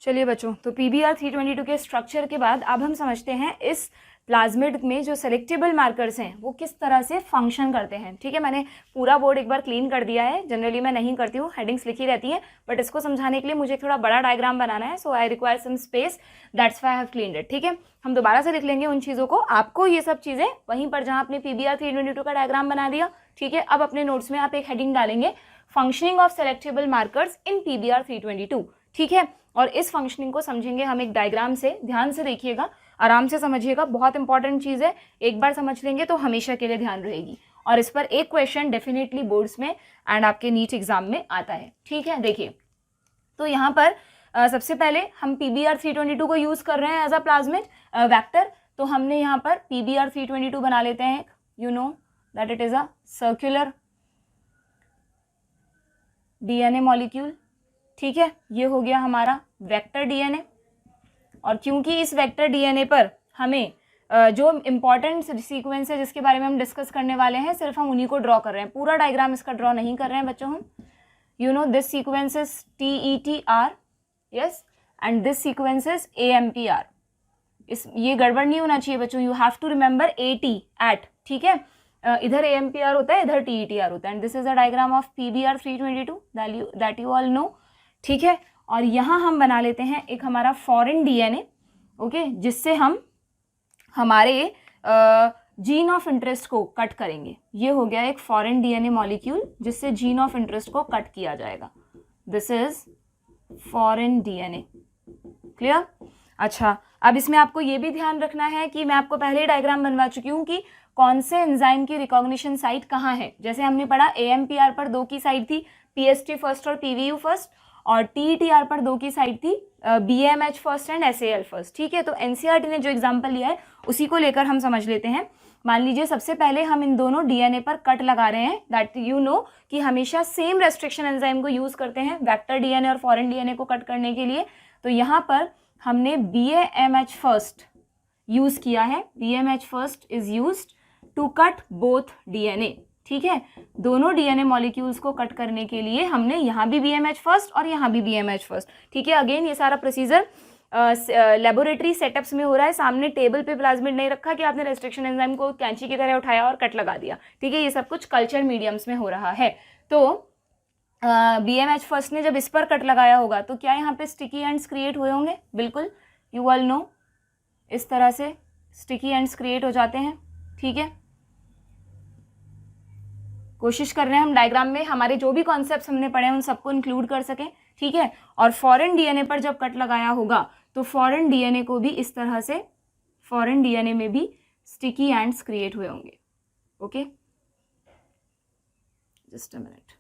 चलिए बच्चों, तो PBR 322 के स्ट्रक्चर के बाद अब हम समझते हैं इस प्लाज्मिड में जो सेलेक्टेबल मार्कर्स हैं वो किस तरह से फंक्शन करते हैं, ठीक है। मैंने पूरा बोर्ड एक बार क्लीन कर दिया है, जनरली मैं नहीं करती हूँ, हेडिंग्स लिखी रहती हैं, बट इसको समझाने के लिए मुझे थोड़ा बड़ा डायग्राम बनाना है, so I require some space, that's why I have cleaned it, ठीक है। हम दोबारा से लिख लेंगे उन चीज़ों को, आपको ये सब चीज़ें वहीं पर जहाँ आपने PBR 322 का डायग्राम बना दिया, ठीक है। अब अपने नोट्स में आप एक हेडिंग डालेंगे, functioning of selectable markers in PBR 322, ठीक है। और इस फंक्शनिंग को समझेंगे हम एक डायग्राम से। ध्यान से देखिएगा, आराम से समझिएगा, बहुत इंपॉर्टेंट चीज़ है, एक बार समझ लेंगे तो हमेशा के लिए ध्यान रहेगी। और इस पर एक क्वेश्चन डेफिनेटली बोर्ड्स में एंड आपके नीट एग्जाम में आता है, ठीक है। देखिए, तो यहाँ पर सबसे पहले हम PBr322 को यूज़ कर रहे हैं एज अ प्लाज्मिड वेक्टर। तो हमने यहाँ पर PBr322 बना लेते हैं, you know that it is a circular DNA molecule, ठीक है। ये हो गया हमारा वेक्टर DNA। और क्योंकि इस वेक्टर DNA पर हमें जो इम्पॉर्टेंट सीक्वेंस है जिसके बारे में हम डिस्कस करने वाले हैं, सिर्फ हम उन्हीं को ड्रॉ कर रहे हैं, पूरा डायग्राम इसका ड्रॉ नहीं कर रहे हैं बच्चों हम। You know this sequence is TETR, yes, and this sequence is AMPR। ये गड़बड़ नहीं होना चाहिए बच्चों, you have to remember AT, ठीक है। इधर AMPR होता है, इधर TETR होता है, and this is a diagram of PBr322 that you all no, ठीक है। और यहाँ हम बना लेते हैं एक हमारा फॉरेन DNA, ओके, जिससे हम हमारे जीन ऑफ इंटरेस्ट को कट करेंगे। ये हो गया एक फॉरेन DNA मॉलिक्यूल जिससे जीन ऑफ इंटरेस्ट को कट किया जाएगा। This is foreign DNA, clear. अच्छा, अब इसमें आपको ये भी ध्यान रखना है कि मैं आपको पहले ही डायग्राम बनवा चुकी हूँ कि कौन से एंजाइम की रिकॉग्निशन साइट कहाँ है। जैसे हमने पढ़ा AMPR पर 2 की साइट थी, PST फर्स्ट और PVU फर्स्ट, और TETR पर 2 की साइट थी, BMH first and SAL first, ठीक है। तो NCERT ने जो एग्जाम्पल लिया है उसी को लेकर हम समझ लेते हैं। मान लीजिए सबसे पहले हम इन दोनों DNA पर कट लगा रहे हैं, दैट यू नो कि हमेशा सेम रेस्ट्रिक्शन एंजाइम को यूज करते हैं वेक्टर DNA और फॉरेन DNA को कट करने के लिए। तो यहाँ पर हमने BAMH फर्स्ट यूज किया है, BMH first is used to cut both DNA, ठीक है। दोनों DNA मॉलिक्यूल्स को कट करने के लिए हमने यहाँ भी BMH फर्स्ट और यहाँ भी BMH फर्स्ट, ठीक है। अगेन ये सारा प्रोसीजर लेबोरेटरी सेटअप्स में हो रहा है, सामने टेबल पे प्लाज्मिड नहीं रखा कि आपने रेस्ट्रिक्शन एंजाइम को कैंची की तरह उठाया और कट लगा दिया, ठीक है। ये सब कुछ कल्चर मीडियम्स में हो रहा है। तो BMH फर्स्ट ने जब इस पर कट लगाया होगा तो क्या यहाँ पे स्टिकी एंड्स क्रिएट हुए होंगे? बिल्कुल, यू ऑल नो, इस तरह से स्टिकी एंड्स क्रिएट हो जाते हैं, ठीक है। कोशिश कर रहे हैं हम डायग्राम में हमारे जो भी कॉन्सेप्ट्स हमने पढ़े हैं उन सबको इंक्लूड कर सकें, ठीक है। और फॉरेन DNA पर जब कट लगाया होगा तो फॉरेन DNA को भी इस तरह से, फॉरेन DNA में भी स्टिकी एंड्स क्रिएट हुए होंगे, okay. Just a minute.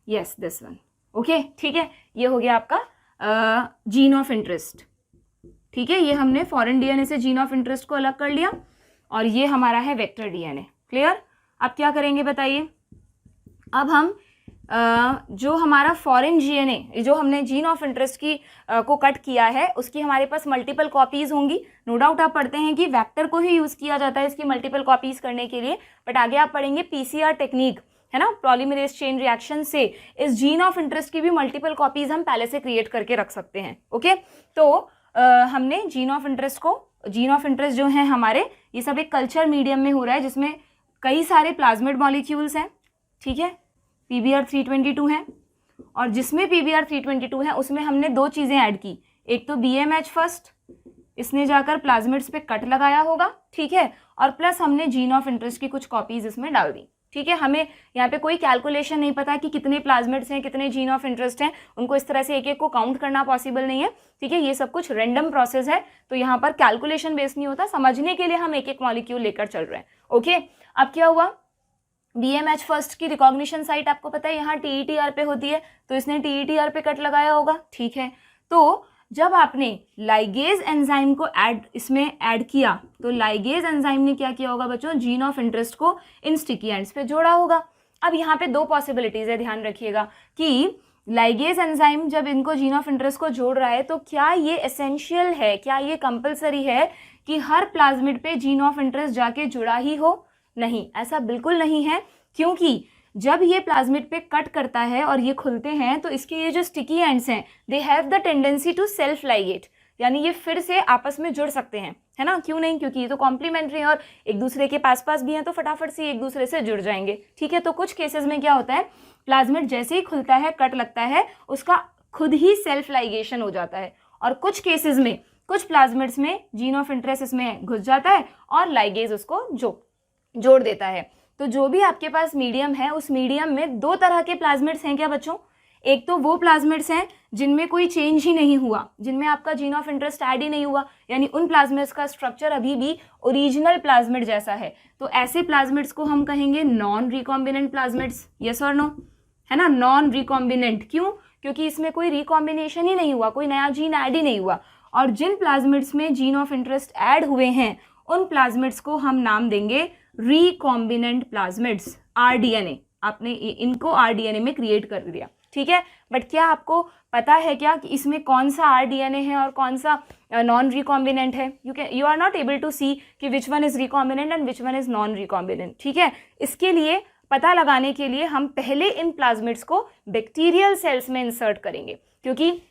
Yes, this one, okay, ठीक है। ये हो गया आपका जीन ऑफ इंटरेस्ट, ठीक है। ये हमने फॉरेन DNA से जीन ऑफ इंटरेस्ट को अलग कर लिया और ये हमारा है वेक्टर DNA, क्लियर। अब क्या करेंगे बताइए। अब हम जो हमारा फॉरेन DNA, जो हमने जीन ऑफ इंटरेस्ट की को कट किया है, उसकी हमारे पास मल्टीपल कॉपीज होंगी। नो डाउट आप पढ़ते हैं कि वेक्टर को ही यूज़ किया जाता है इसकी मल्टीपल कॉपीज करने के लिए, बट आगे आप पढ़ेंगे PCR टेक्निक, है ना, पॉलीमरेज चेन रिएक्शन से इस जीन ऑफ इंटरेस्ट की भी मल्टीपल कॉपीज हम पहले से क्रिएट करके रख सकते हैं, ओके। तो हमने जीन ऑफ इंटरेस्ट जो है हमारे, ये सब एक कल्चर मीडियम में हो रहा है जिसमें कई सारे प्लाज्मिड मॉलिक्यूल्स हैं, ठीक है। PBr322 है, और जिसमें PBr322 है उसमें हमने 2 चीज़ें ऐड की। एक तो BMH फर्स्ट, इसने जाकर प्लाज्मिड्स पे कट लगाया होगा, ठीक है, और प्लस हमने जीन ऑफ इंटरेस्ट की कुछ कॉपीज इसमें डाल दी, ठीक है। हमें यहाँ पे कोई कैलकुलेशन नहीं पता कि कितने प्लाज्मिड्स हैं, कितने जीन ऑफ इंटरेस्ट हैं, उनको इस तरह से एक एक को काउंट करना पॉसिबल नहीं है, ठीक है। ये सब कुछ रैंडम प्रोसेस है, तो यहाँ पर कैलकुलेशन बेस नहीं होता, समझने के लिए हम एक एक मॉलिक्यूल लेकर चल रहे हैं, ओके। अब क्या हुआ, BMH फर्स्ट की रिकॉग्निशन साइट आपको पता है यहाँ TETR पे होती है, तो इसने TETR पे कट लगाया होगा, ठीक है। तो जब आपने लाइगेज एंजाइम को इसमें ऐड किया तो लाइगेज एंजाइम ने क्या किया होगा बच्चों, जीन ऑफ इंटरेस्ट को इन स्टिकी एंड्स पे जोड़ा होगा। अब यहाँ पे 2 पॉसिबिलिटीज है, ध्यान रखिएगा कि लाइगेज एंजाइम जब इनको जीन ऑफ इंटरेस्ट को जोड़ रहा है तो क्या ये एसेंशियल है, क्या ये कंपलसरी है कि हर प्लाज्मिड पे जीन ऑफ इंटरेस्ट जाके जुड़ा ही हो? नहीं, ऐसा बिल्कुल नहीं है, क्योंकि जब ये प्लाज्मिड पे कट करता है और ये खुलते हैं तो इसके ये जो स्टिकी एंड्स हैं they have the tendency to self ligate, यानी ये फिर से आपस में जुड़ सकते हैं, है ना। क्यों नहीं, क्योंकि ये तो कॉम्प्लीमेंट्री हैं और एक दूसरे के पास भी हैं, तो फटाफट से एक दूसरे से जुड़ जाएंगे, ठीक है। तो कुछ केसेस में क्या होता है, प्लाज्मिड जैसे ही खुलता है, कट लगता है, उसका खुद ही सेल्फ लाइगेशन हो जाता है, और कुछ केसेस में, कुछ प्लाज्मिड्स में जीन ऑफ इंटरेस्ट इसमें घुस जाता है और लाइगेज उसको जोड़ देता है। तो जो भी आपके पास मीडियम है उस मीडियम में दो तरह के प्लाज्मिड्स हैं क्या बच्चों? एक तो वो प्लाज्मिड्स हैं जिनमें कोई चेंज ही नहीं हुआ, जिनमें आपका जीन ऑफ इंटरेस्ट ऐड ही नहीं हुआ, यानी उन प्लाज्मिड्स का स्ट्रक्चर अभी भी ओरिजिनल प्लाज्मिड जैसा है। तो ऐसे प्लाज्मिड्स को हम कहेंगे नॉन रिकॉम्बिनेंट प्लाज्मिड्स। यस और नो? है ना, नॉन रिकॉम्बिनेंट। क्यों? क्योंकि इसमें कोई रिकॉम्बिनेशन ही नहीं हुआ, कोई नया जीन ऐड ही नहीं हुआ। और जिन प्लाज्मिड्स में जीन ऑफ इंटरेस्ट ऐड हुए हैं उन प्लाज्मिड्स को हम नाम देंगे रिकॉम्बिनेंट प्लाज्मिड्स, आरडीएनए। आपने इनको आरडीएनए में क्रिएट कर दिया, ठीक है। बट क्या आपको पता है क्या कि इसमें कौन सा आरडीएनए है और कौन सा नॉन रिकॉम्बिनेंट है? You are not able to see कि which one is recombinant and which one is non recombinant, ठीक है। इसके लिए पता लगाने के लिए हम पहले इन प्लाज्मिड्स को बैक्टीरियल सेल्स में इंसर्ट करेंगे, क्योंकि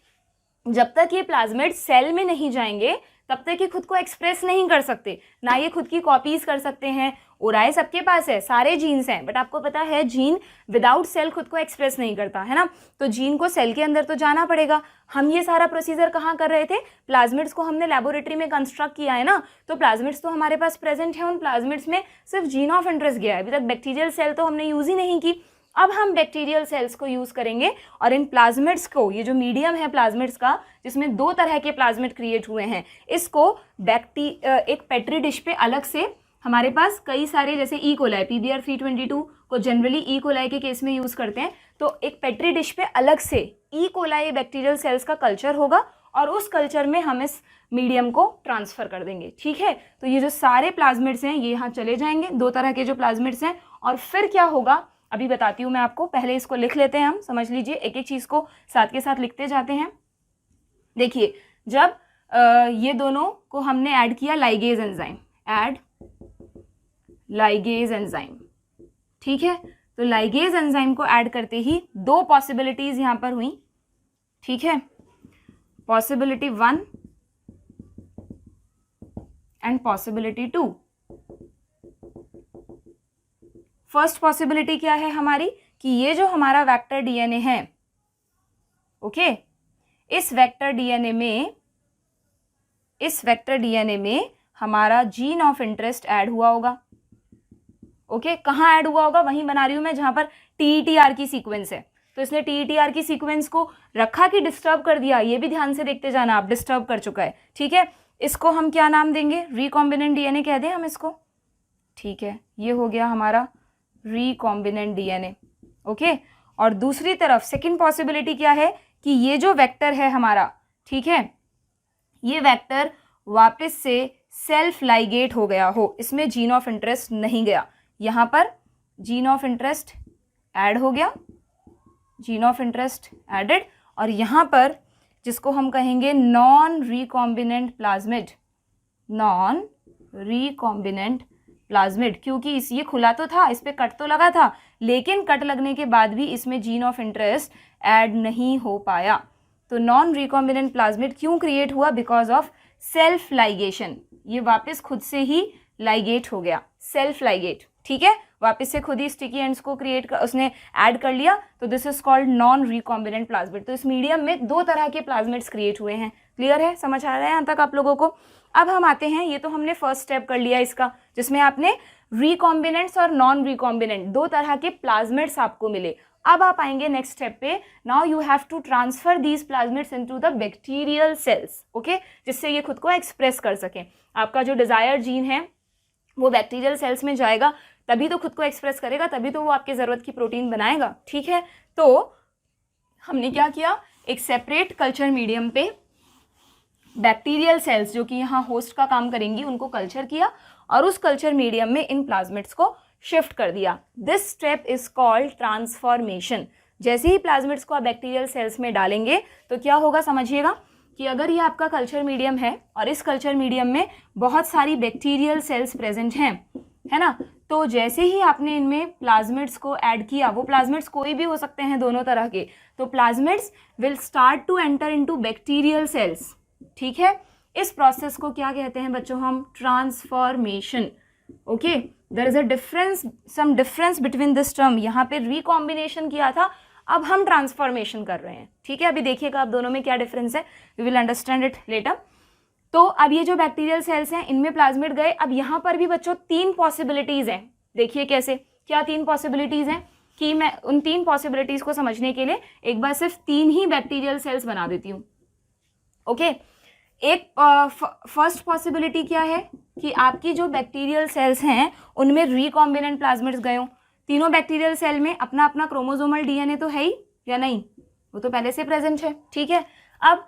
जब तक ये प्लाज्मिड्स सेल में नहीं जाएंगे तब तक ये खुद को एक्सप्रेस नहीं कर सकते, ना ये खुद की कॉपीज कर सकते हैं। ओराई सबके पास है, सारे जीन्स हैं, बट आपको पता है जीन विदाउट सेल खुद को एक्सप्रेस नहीं करता, है ना। तो जीन को सेल के अंदर तो जाना पड़ेगा। हम ये सारा प्रोसीजर कहाँ कर रहे थे? प्लाज्मिड्स को हमने लेबोरेटरी में कंस्ट्रक्ट किया है ना, तो प्लाज्मिड्स तो हमारे पास प्रेजेंट है, उन प्लाज्मिड्स में सिर्फ जीन ऑफ इंटरेस्ट गया है। अभी तक बैक्टीरियल सेल तो हमने यूज ही नहीं की। अब हम बैक्टीरियल सेल्स को यूज करेंगे और इन प्लाज्मिड्स को, ये जो मीडियम है प्लाज्मिड्स का जिसमें दो तरह के प्लाज्मिड क्रिएट हुए हैं, इसको एक पेट्री डिश पे अलग से, हमारे पास कई सारे जैसे ई कोलाई, PBr322 को जनरली ई कोलाई के केस में यूज करते हैं, तो एक पेट्री डिश पे अलग से ई कोलाई बैक्टीरियल सेल्स का कल्चर होगा और उस कल्चर में हम इस मीडियम को ट्रांसफर कर देंगे, ठीक है। तो ये जो सारे प्लाज्मिड्स हैं ये यहाँ चले जाएंगे, दो तरह के जो प्लाज्मिड्स हैं। और फिर क्या होगा अभी बताती हूँ मैं आपको, पहले इसको लिख लेते हैं हम, समझ लीजिए, एक एक चीज़ को साथ के साथ लिखते जाते हैं। देखिए, जब ये दोनों को हमने ऐड किया, ligase enzyme, add ligase enzyme, ठीक है। तो लाइगेज एंजाइम को ऐड करते ही दो पॉसिबिलिटीज यहां पर हुई, ठीक है। Possibility 1 and possibility 2। First possibility क्या है हमारी कि ये जो हमारा वेक्टर डीएनए है, ओके, इस वेक्टर डीएनए में हमारा जीन ऑफ इंटरेस्ट ऐड हुआ होगा, ओके। कहाँ ऐड हुआ होगा? वहीं बना रही हूं मैं जहां पर TETR की सीक्वेंस है। तो इसने TETR की सीक्वेंस को रखा कि डिस्टर्ब कर दिया, ये भी ध्यान से देखते जाना आप, डिस्टर्ब कर चुका है, ठीक है। इसको हम क्या नाम देंगे? रिकॉम्बिनेंट डीएनए कह दें हम इसको, ठीक है। ये हो गया हमारा रिकॉम्बिनेंट डीएनए, ओके। और दूसरी तरफ सेकंड पॉसिबिलिटी क्या है कि ये जो वेक्टर है हमारा, ठीक है, ये वेक्टर वापस से सेल्फ लाइगेट हो गया हो, इसमें जीन ऑफ इंटरेस्ट नहीं गया। यहाँ पर जीन ऑफ इंटरेस्ट ऐड हो गया, जीन ऑफ इंटरेस्ट एडेड, और यहाँ पर जिसको हम कहेंगे non recombinant plasmid, non recombinant plasmid, क्योंकि ये खुला तो था, इस पे कट तो लगा था, लेकिन कट लगने के बाद भी इसमें जीन ऑफ इंटरेस्ट ऐड नहीं हो पाया। तो नॉन रिकॉम्बिनेंट प्लाज्मिड क्यों क्रिएट हुआ? Because of self ligation. ये वापस खुद से ही लाइगेट हो गया, सेल्फ लाइगेट, ठीक है। वापस से खुद ही स्टिकी एंड्स को उसने ऐड कर लिया, तो this is called non recombinant plasmid. तो इस मीडियम में दो तरह के प्लाज्मिड्स क्रिएट हुए हैं। क्लियर है? समझ आ रहा है यहाँ तक आप लोगों को? अब हम आते हैं, ये तो हमने फर्स्ट स्टेप कर लिया इसका, जिसमें आपने रिकॉम्बिनेंट्स और नॉन रिकॉम्बिनेंट दो तरह के प्लाज्मिड्स आपको मिले। अब आप आएंगे नेक्स्ट स्टेप पे। Now you have to transfer these plasmids into the bacterial cells, okay, जिससे ये खुद को एक्सप्रेस कर सकें। आपका जो डिजायर जीन है वो बैक्टीरियल सेल्स में जाएगा, तभी तो खुद को एक्सप्रेस करेगा, तभी तो वो आपके ज़रूरत की प्रोटीन बनाएगा, ठीक है। तो हमने क्या किया, एक सेपरेट कल्चर मीडियम पे बैक्टीरियल सेल्स जो कि यहाँ होस्ट का काम करेंगी उनको कल्चर किया और उस कल्चर मीडियम में इन प्लाज्मिड्स को शिफ्ट कर दिया। This step is called transformation. जैसे ही प्लाज्मिड्स को आप बैक्टीरियल सेल्स में डालेंगे तो क्या होगा समझिएगा कि अगर ये आपका कल्चर मीडियम है और इस कल्चर मीडियम में बहुत सारी बैक्टीरियल सेल्स प्रेजेंट हैं, है ना, तो जैसे ही आपने इनमें प्लाज्मिड्स को ऐड किया, वो प्लाज्मिड्स कोई भी हो सकते हैं दोनों तरह के, तो plasmids will start to enter into bacterial cells, ठीक है। इस प्रोसेस को क्या कहते हैं बच्चों हम? Transformation, okay. There is a difference, some difference between this term. यहाँ पे रिकॉम्बिनेशन किया था, अब हम ट्रांसफॉर्मेशन कर रहे हैं, ठीक है। अभी देखिएगा आप दोनों में क्या डिफरेंस है, we will understand it later. तो अब ये जो बैक्टीरियल सेल्स हैं इनमें प्लाज्मिड गए। अब यहाँ पर भी बच्चों तीन पॉसिबिलिटीज हैं, देखिए कैसे। क्या 3 पॉसिबिलिटीज़ हैं कि मैं उन 3 पॉसिबिलिटीज़ को समझने के लिए एक बार सिर्फ 3 ही बैक्टीरियल सेल्स बना देती हूँ। ओके, एक फर्स्ट पॉसिबिलिटी क्या है कि आपकी जो बैक्टीरियल सेल्स हैं उनमें रिकॉम्बिनेंट प्लाज्मिड्स गए हों। तीनों बैक्टीरियल सेल में अपना अपना क्रोमोसोमल डीएनए तो है ही या नहीं, वो तो पहले से प्रेजेंट है, ठीक है। अब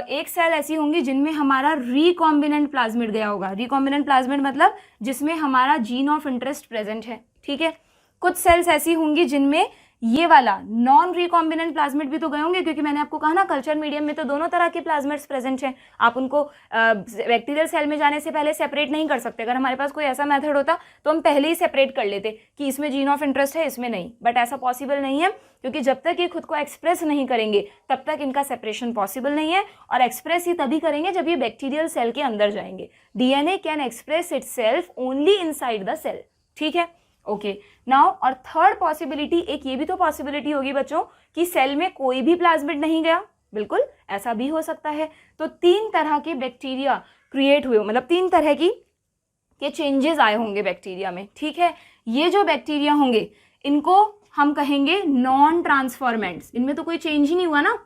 एक सेल ऐसी होंगी जिनमें हमारा रिकॉम्बिनेंट प्लाज्मिड गया होगा। रिकॉम्बिनेंट प्लाज्मिड मतलब जिसमें हमारा जीन ऑफ इंटरेस्ट प्रेजेंट है, ठीक है। कुछ सेल्स ऐसी होंगी जिनमें ये वाला नॉन रिकॉम्बिनेंट प्लाज्मिड भी तो गए होंगे, क्योंकि मैंने आपको कहा ना कल्चर मीडियम में तो दोनों तरह के प्लाज्मिड्स प्रेजेंट हैं। आप उनको बैक्टीरियल सेल में जाने से पहले सेपरेट नहीं कर सकते। अगर हमारे पास कोई ऐसा मेथड होता तो हम पहले ही सेपरेट कर लेते कि इसमें जीन ऑफ इंटरेस्ट है, इसमें नहीं, बट ऐसा पॉसिबल नहीं है, क्योंकि जब तक ये खुद को एक्सप्रेस नहीं करेंगे तब तक इनका सेपरेशन पॉसिबल नहीं है। और एक्सप्रेस ही तभी करेंगे जब ये बैक्टीरियल सेल के अंदर जाएंगे। DNA can express itself only inside the cell, ठीक है। ओके नाउ, और थर्ड पॉसिबिलिटी, एक ये भी तो पॉसिबिलिटी होगी बच्चों कि सेल में कोई भी प्लाज्मिड नहीं गया, बिल्कुल ऐसा भी हो सकता है। तो 3 तरह के बैक्टीरिया क्रिएट हुए, मतलब 3 तरह के चेंजेस आए होंगे बैक्टीरिया में, ठीक है। ये जो बैक्टीरिया होंगे इनको हम कहेंगे नॉन ट्रांसफॉर्मेंट्स। इनमें तो कोई चेंज ही नहीं हुआ ना,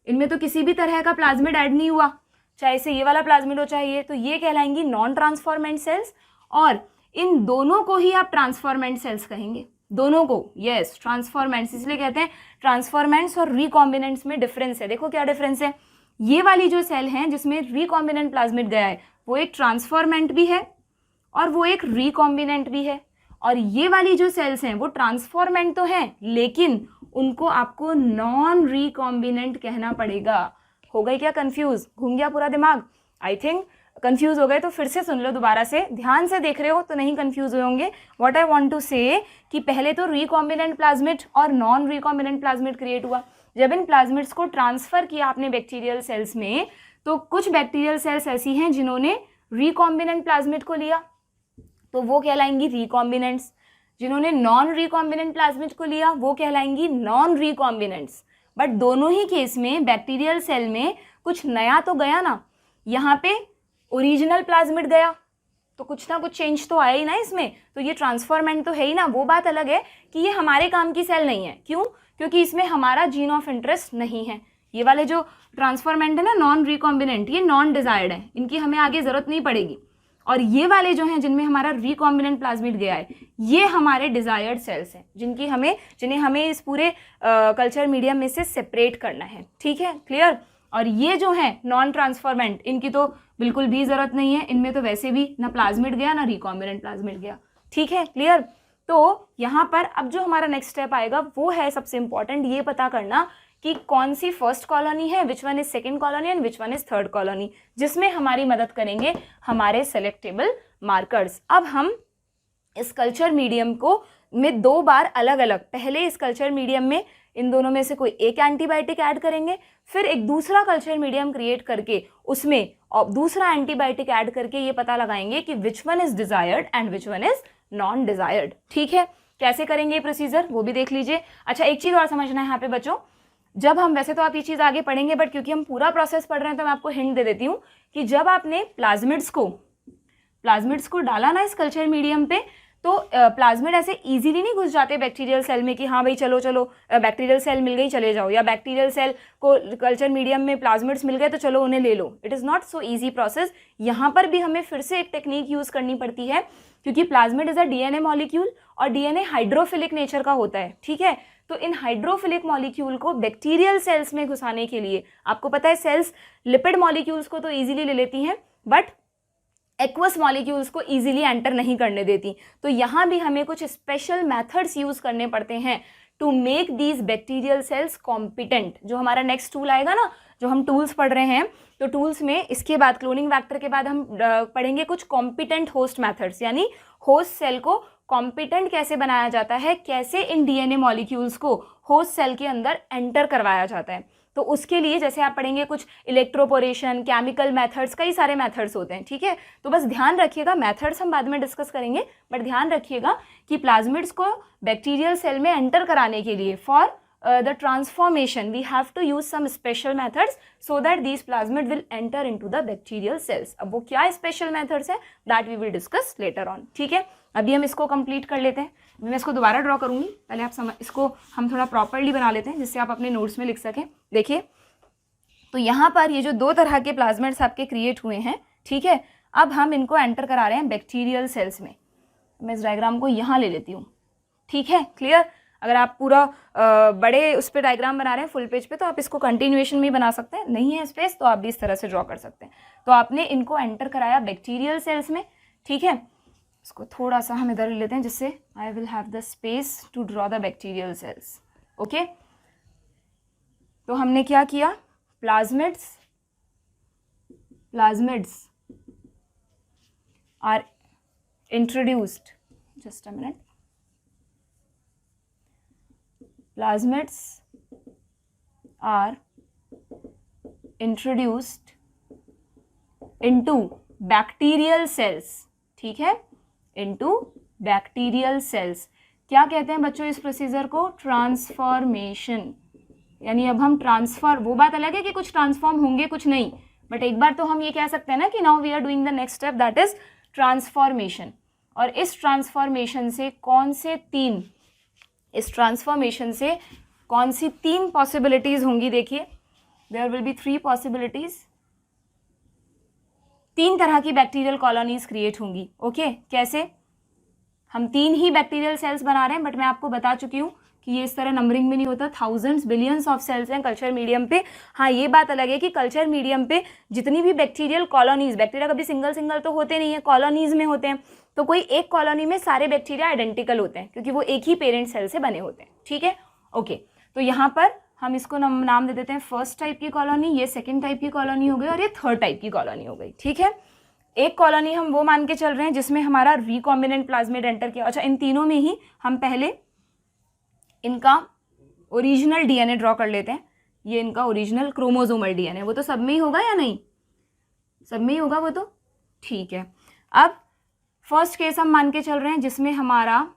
इनमें तो किसी भी तरह का प्लाज्मिड ऐड नहीं हुआ, चाहे से ये वाला प्लाज्मिड हो चाहे ये, तो ये कहलाएंगी नॉन ट्रांसफॉर्मेंट सेल्स। और इन दोनों को ही आप ट्रांसफॉर्मेंट सेल्स कहेंगे, दोनों को, यस ट्रांसफॉर्मेंट्स इसलिए कहते हैं। ट्रांसफॉर्मेंट्स और रिकॉम्बिनेंट्स में डिफरेंस है। देखो क्या डिफरेंस है, ये वाली जो सेल है जिसमें रिकॉम्बिनेंट प्लाज्मिड गया है वो एक ट्रांसफॉर्मेंट भी है और वो एक रिकॉम्बिनेंट भी है। और ये वाली जो सेल्स हैं वो ट्रांसफॉर्मेंट तो हैं लेकिन उनको आपको नॉन रिकॉम्बिनेंट कहना पड़ेगा। हो गई क्या कंफ्यूज, घूम गया पूरा दिमाग? आई थिंक कंफ्यूज हो गए तो फिर से सुन लो दोबारा से, ध्यान से देख रहे हो तो नहीं कंफ्यूज हुए होंगे। व्हाट आई वांट टू से कि पहले तो रिकॉम्बिनेंट प्लाज्मिड और नॉन रिकॉम्बिनेंट प्लाज्मिड क्रिएट हुआ। जब इन प्लाज्मिड्स को ट्रांसफर किया आपने बैक्टीरियल सेल्स में, तो कुछ बैक्टीरियल सेल्स ऐसी हैं जिन्होंने रिकॉम्बिनेंट प्लाज्मिड को लिया तो वो कहलाएंगी रिकॉम्बिनेंट्स। जिन्होंने नॉन रिकॉम्बिनेंट प्लाज्मिड को लिया वो कहलाएंगी नॉन रिकॉम्बिनेंट्स। बट दोनों ही केस में बैक्टीरियल सेल में कुछ नया तो गया ना, यहाँ पे ओरिजिनल प्लाज्मिड गया तो कुछ ना कुछ चेंज तो आया ही ना इसमें, तो ये ट्रांसफॉर्मेंट तो है ही ना। वो बात अलग है कि ये हमारे काम की सेल नहीं है, क्यों? क्योंकि इसमें हमारा जीन ऑफ इंटरेस्ट नहीं है। ये वाले जो ट्रांसफॉर्मेंट है ना नॉन रिकॉम्बिनेंट, ये नॉन डिजायर्ड है, इनकी हमें आगे जरूरत नहीं पड़ेगी। और ये वाले जो हैं जिनमें हमारा रिकॉम्बिनेंट प्लाज्मिड गया है ये हमारे डिजायर्ड सेल्स हैं, जिन्हें हमें इस पूरे कल्चर मीडियम में से सेपरेट करना है, ठीक है, क्लियर। और ये जो है नॉन ट्रांसफॉर्मेंट, इनकी तो बिल्कुल भी जरूरत नहीं है, इनमें तो वैसे भी ना प्लाज्मिड गया ना रिकॉम्बिनेंट प्लाज्मिड गया, ठीक है, क्लियर। तो यहाँ पर अब जो हमारा नेक्स्ट स्टेप आएगा वो है सबसे इंपॉर्टेंट, ये पता करना कि कौन सी फर्स्ट कॉलोनी है, विच one is second colony and which one is third colony, जिसमें हमारी मदद करेंगे हमारे सेलेक्टेबल मार्कर्स। अब हम इस कल्चर मीडियम को में 2 बार अलग अलग, पहले इस कल्चर मीडियम में इन दोनों में से कोई एक एंटीबायोटिक ऐड करेंगे, फिर एक दूसरा कल्चर मीडियम क्रिएट करके उसमें दूसरा एंटीबायोटिक ऐड करके ये पता लगाएंगे कि which one is desired and which one is non desired, ठीक है। कैसे करेंगे ये प्रोसीजर वो भी देख लीजिए। अच्छा, एक चीज और समझना है यहाँ पे बच्चों, जब हम, वैसे तो आप ये चीज आगे पढ़ेंगे बट क्योंकि हम पूरा प्रोसेस पढ़ रहे हैं तो मैं आपको हिंट दे देती हूँ कि जब आपने प्लाज्मिड्स को डाला ना इस कल्चर मीडियम पे, तो प्लाज्मिड ऐसे इजीली नहीं घुस जाते बैक्टीरियल सेल में कि हाँ भाई चलो बैक्टीरियल सेल मिल गई चले जाओ, या बैक्टीरियल सेल को कल्चर मीडियम में प्लाज्मिड्स मिल गए तो चलो उन्हें ले लो। It is not so easy process. यहाँ पर भी हमें फिर से एक टेक्निक यूज़ करनी पड़ती है, क्योंकि plasmid is a DNA molecule और डीएनए हाइड्रोफिलिक नेचर का होता है, ठीक है। तो इन हाइड्रोफिलिक मॉलिक्यूल को बैक्टीरियल सेल्स में घुसाने के लिए, आपको पता है सेल्स लिपिड मॉलिक्यूल्स को तो ईजिली ले लेती हैं बट एक्वस मॉलिक्यूल्स को इजीली एंटर नहीं करने देती। तो यहाँ भी हमें कुछ स्पेशल मेथड्स यूज करने पड़ते हैं to make these bacterial cells competent. जो हमारा नेक्स्ट टूल आएगा ना, जो हम टूल्स पढ़ रहे हैं, तो टूल्स में इसके बाद क्लोनिंग वेक्टर के बाद हम पढ़ेंगे कुछ कॉम्पिटेंट होस्ट मेथड्स, यानी होस्ट सेल को कॉम्पिटेंट कैसे बनाया जाता है, कैसे इन डीएनए मॉलिक्यूल्स को होस्ट सेल के अंदर एंटर करवाया जाता है। तो उसके लिए जैसे आप पढ़ेंगे कुछ इलेक्ट्रोपोरेशन, केमिकल मेथड्स, कई सारे मेथड्स होते हैं, ठीक है। तो बस ध्यान रखिएगा, मेथड्स हम बाद में डिस्कस करेंगे, बट ध्यान रखिएगा कि प्लाज्मिड्स को बैक्टीरियल सेल में एंटर कराने के लिए for the transformation, we have to use some special methods so that these plasmid will enter into the bacterial cells. अब वो क्या special methods है that we will discuss later on. ठीक है, अभी हम इसको complete कर लेते हैं. मैं इसको दोबारा ड्रॉ करूँगी, पहले आप इसको हम थोड़ा प्रॉपरली बना लेते हैं जिससे आप अपने नोट्स में लिख सकें. देखिए, तो यहाँ पर ये जो दो तरह के प्लाज्मिड्स आपके क्रिएट हुए हैं, ठीक है, अब हम इनको एंटर करा रहे हैं बैक्टीरियल सेल्स में. मैं इस डायग्राम को यहाँ ले लेती हूँ. ठीक है, क्लियर. अगर आप पूरा बड़े उस पर डायग्राम बना रहे हैं फुल पेज पे तो आप इसको कंटिन्यूएशन में ही बना सकते हैं. नहीं है स्पेस तो आप भी इस तरह से ड्रॉ कर सकते हैं. तो आपने इनको एंटर कराया बैक्टीरियल सेल्स में. ठीक है, इसको थोड़ा सा हम इधर ले लेते हैं जिससे I will have the space to draw the bacterial cells. Okay, तो हमने क्या किया, plasmids are introduced, just a minute, plasmids are introduced into bacterial cells. ठीक है, into bacterial cells. क्या कहते हैं बच्चों इस प्रोसीजर को, ट्रांसफॉर्मेशन. यानी अब हम ट्रांसफर, वो बात अलग है कि कुछ ट्रांसफॉर्म होंगे कुछ नहीं, बट एक बार तो हम ये कह सकते हैं ना कि now we are doing the next step, that is transformation. और इस ट्रांसफॉर्मेशन से कौन सी तीन पॉसिबिलिटीज होंगी. देखिए, देयर विल बी 3 पॉसिबिलिटीज. 3 तरह की बैक्टीरियल कॉलोनीज क्रिएट होंगी. ओके, कैसे, हम 3 ही बैक्टीरियल सेल्स बना रहे हैं, बट मैं आपको बता चुकी हूँ कि ये इस तरह नंबरिंग में नहीं होता. थाउजेंड्स बिलियंस ऑफ सेल्स हैं कल्चर मीडियम पे. हाँ, ये बात अलग है कि कल्चर मीडियम पे जितनी भी बैक्टीरियल कॉलोनीज, बैक्टीरिया कभी सिंगल तो होते नहीं है, कॉलोनीज में होते हैं. तो कोई एक कॉलोनी में सारे बैक्टीरिया आइडेंटिकल होते हैं क्योंकि वो एक ही पेरेंट सेल से बने होते हैं. ठीक है, ओके. तो यहाँ पर हम इसको नाम दे देते हैं फर्स्ट टाइप की कॉलोनी, ये सेकेंड टाइप की कॉलोनी हो गई और ये थर्ड टाइप की कॉलोनी हो गई. ठीक है, एक कॉलोनी हम वो मान के चल रहे हैं जिसमें हमारा रिकॉम्बिनेंट प्लाज्मिड एंटर किया. अच्छा, इन तीनों में ही हम पहले इनका ओरिजिनल डीएनए ड्रॉ कर लेते हैं. ये इनका ओरिजिनल क्रोमोसोमल डीएनए, वो तो सब में ही होगा या नहीं, सब में ही होगा वो तो. ठीक है, अब फर्स्ट केस हम मान के चल रहे हैं जिसमें हमारा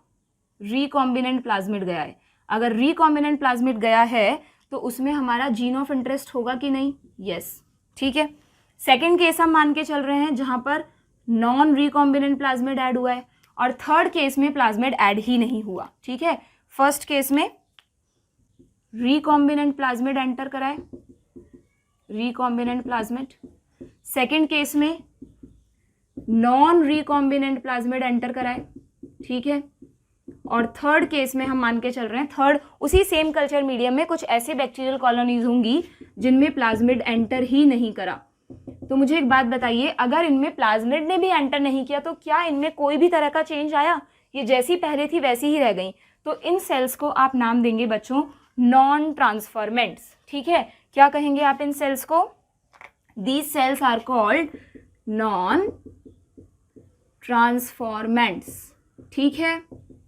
रिकॉम्बिनेंट प्लाज्मिड गया है. अगर रिकॉम्बिनेंट प्लाज्मिड गया है तो उसमें हमारा जीन ऑफ इंटरेस्ट होगा कि नहीं, यस. ठीक है, सेकेंड केस हम मान के चल रहे हैं जहां पर नॉन रिकॉम्बिनेंट प्लाज्मिड ऐड हुआ है, और थर्ड केस में प्लाज्मिड ऐड ही नहीं हुआ. ठीक है, फर्स्ट केस में रिकॉम्बिनेंट प्लाज्मिड एंटर कराए, रिकॉम्बिनेंट प्लाज्मिड. सेकेंड केस में नॉन रिकॉम्बिनेंट प्लाज्मिड एंटर कराए. ठीक है, और थर्ड केस में हम मान के चल रहे हैं, थर्ड उसी सेम कल्चर मीडियम में कुछ ऐसे बैक्टीरियल कॉलोनीज होंगी जिनमें प्लाज्मिड एंटर ही नहीं करा. तो मुझे एक बात बताइए, अगर इनमें प्लाज्मिड ने भी एंटर नहीं किया तो क्या इनमें कोई भी तरह का चेंज आया, ये जैसी पहले थी वैसी ही रह गई. तो इन सेल्स को आप नाम देंगे बच्चों नॉन ट्रांसफॉर्मेंट्स. ठीक है, क्या कहेंगे आप इन सेल्स को, these cells are called non transformants. ठीक है,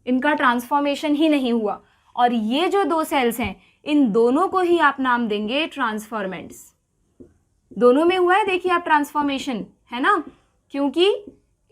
इनका ट्रांसफॉर्मेशन ही नहीं हुआ. और ये जो दो सेल्स हैं इन दोनों को ही आप नाम देंगे ट्रांसफॉर्मेंट्स. दोनों में हुआ है, देखिए आप, ट्रांसफॉर्मेशन, है ना, क्योंकि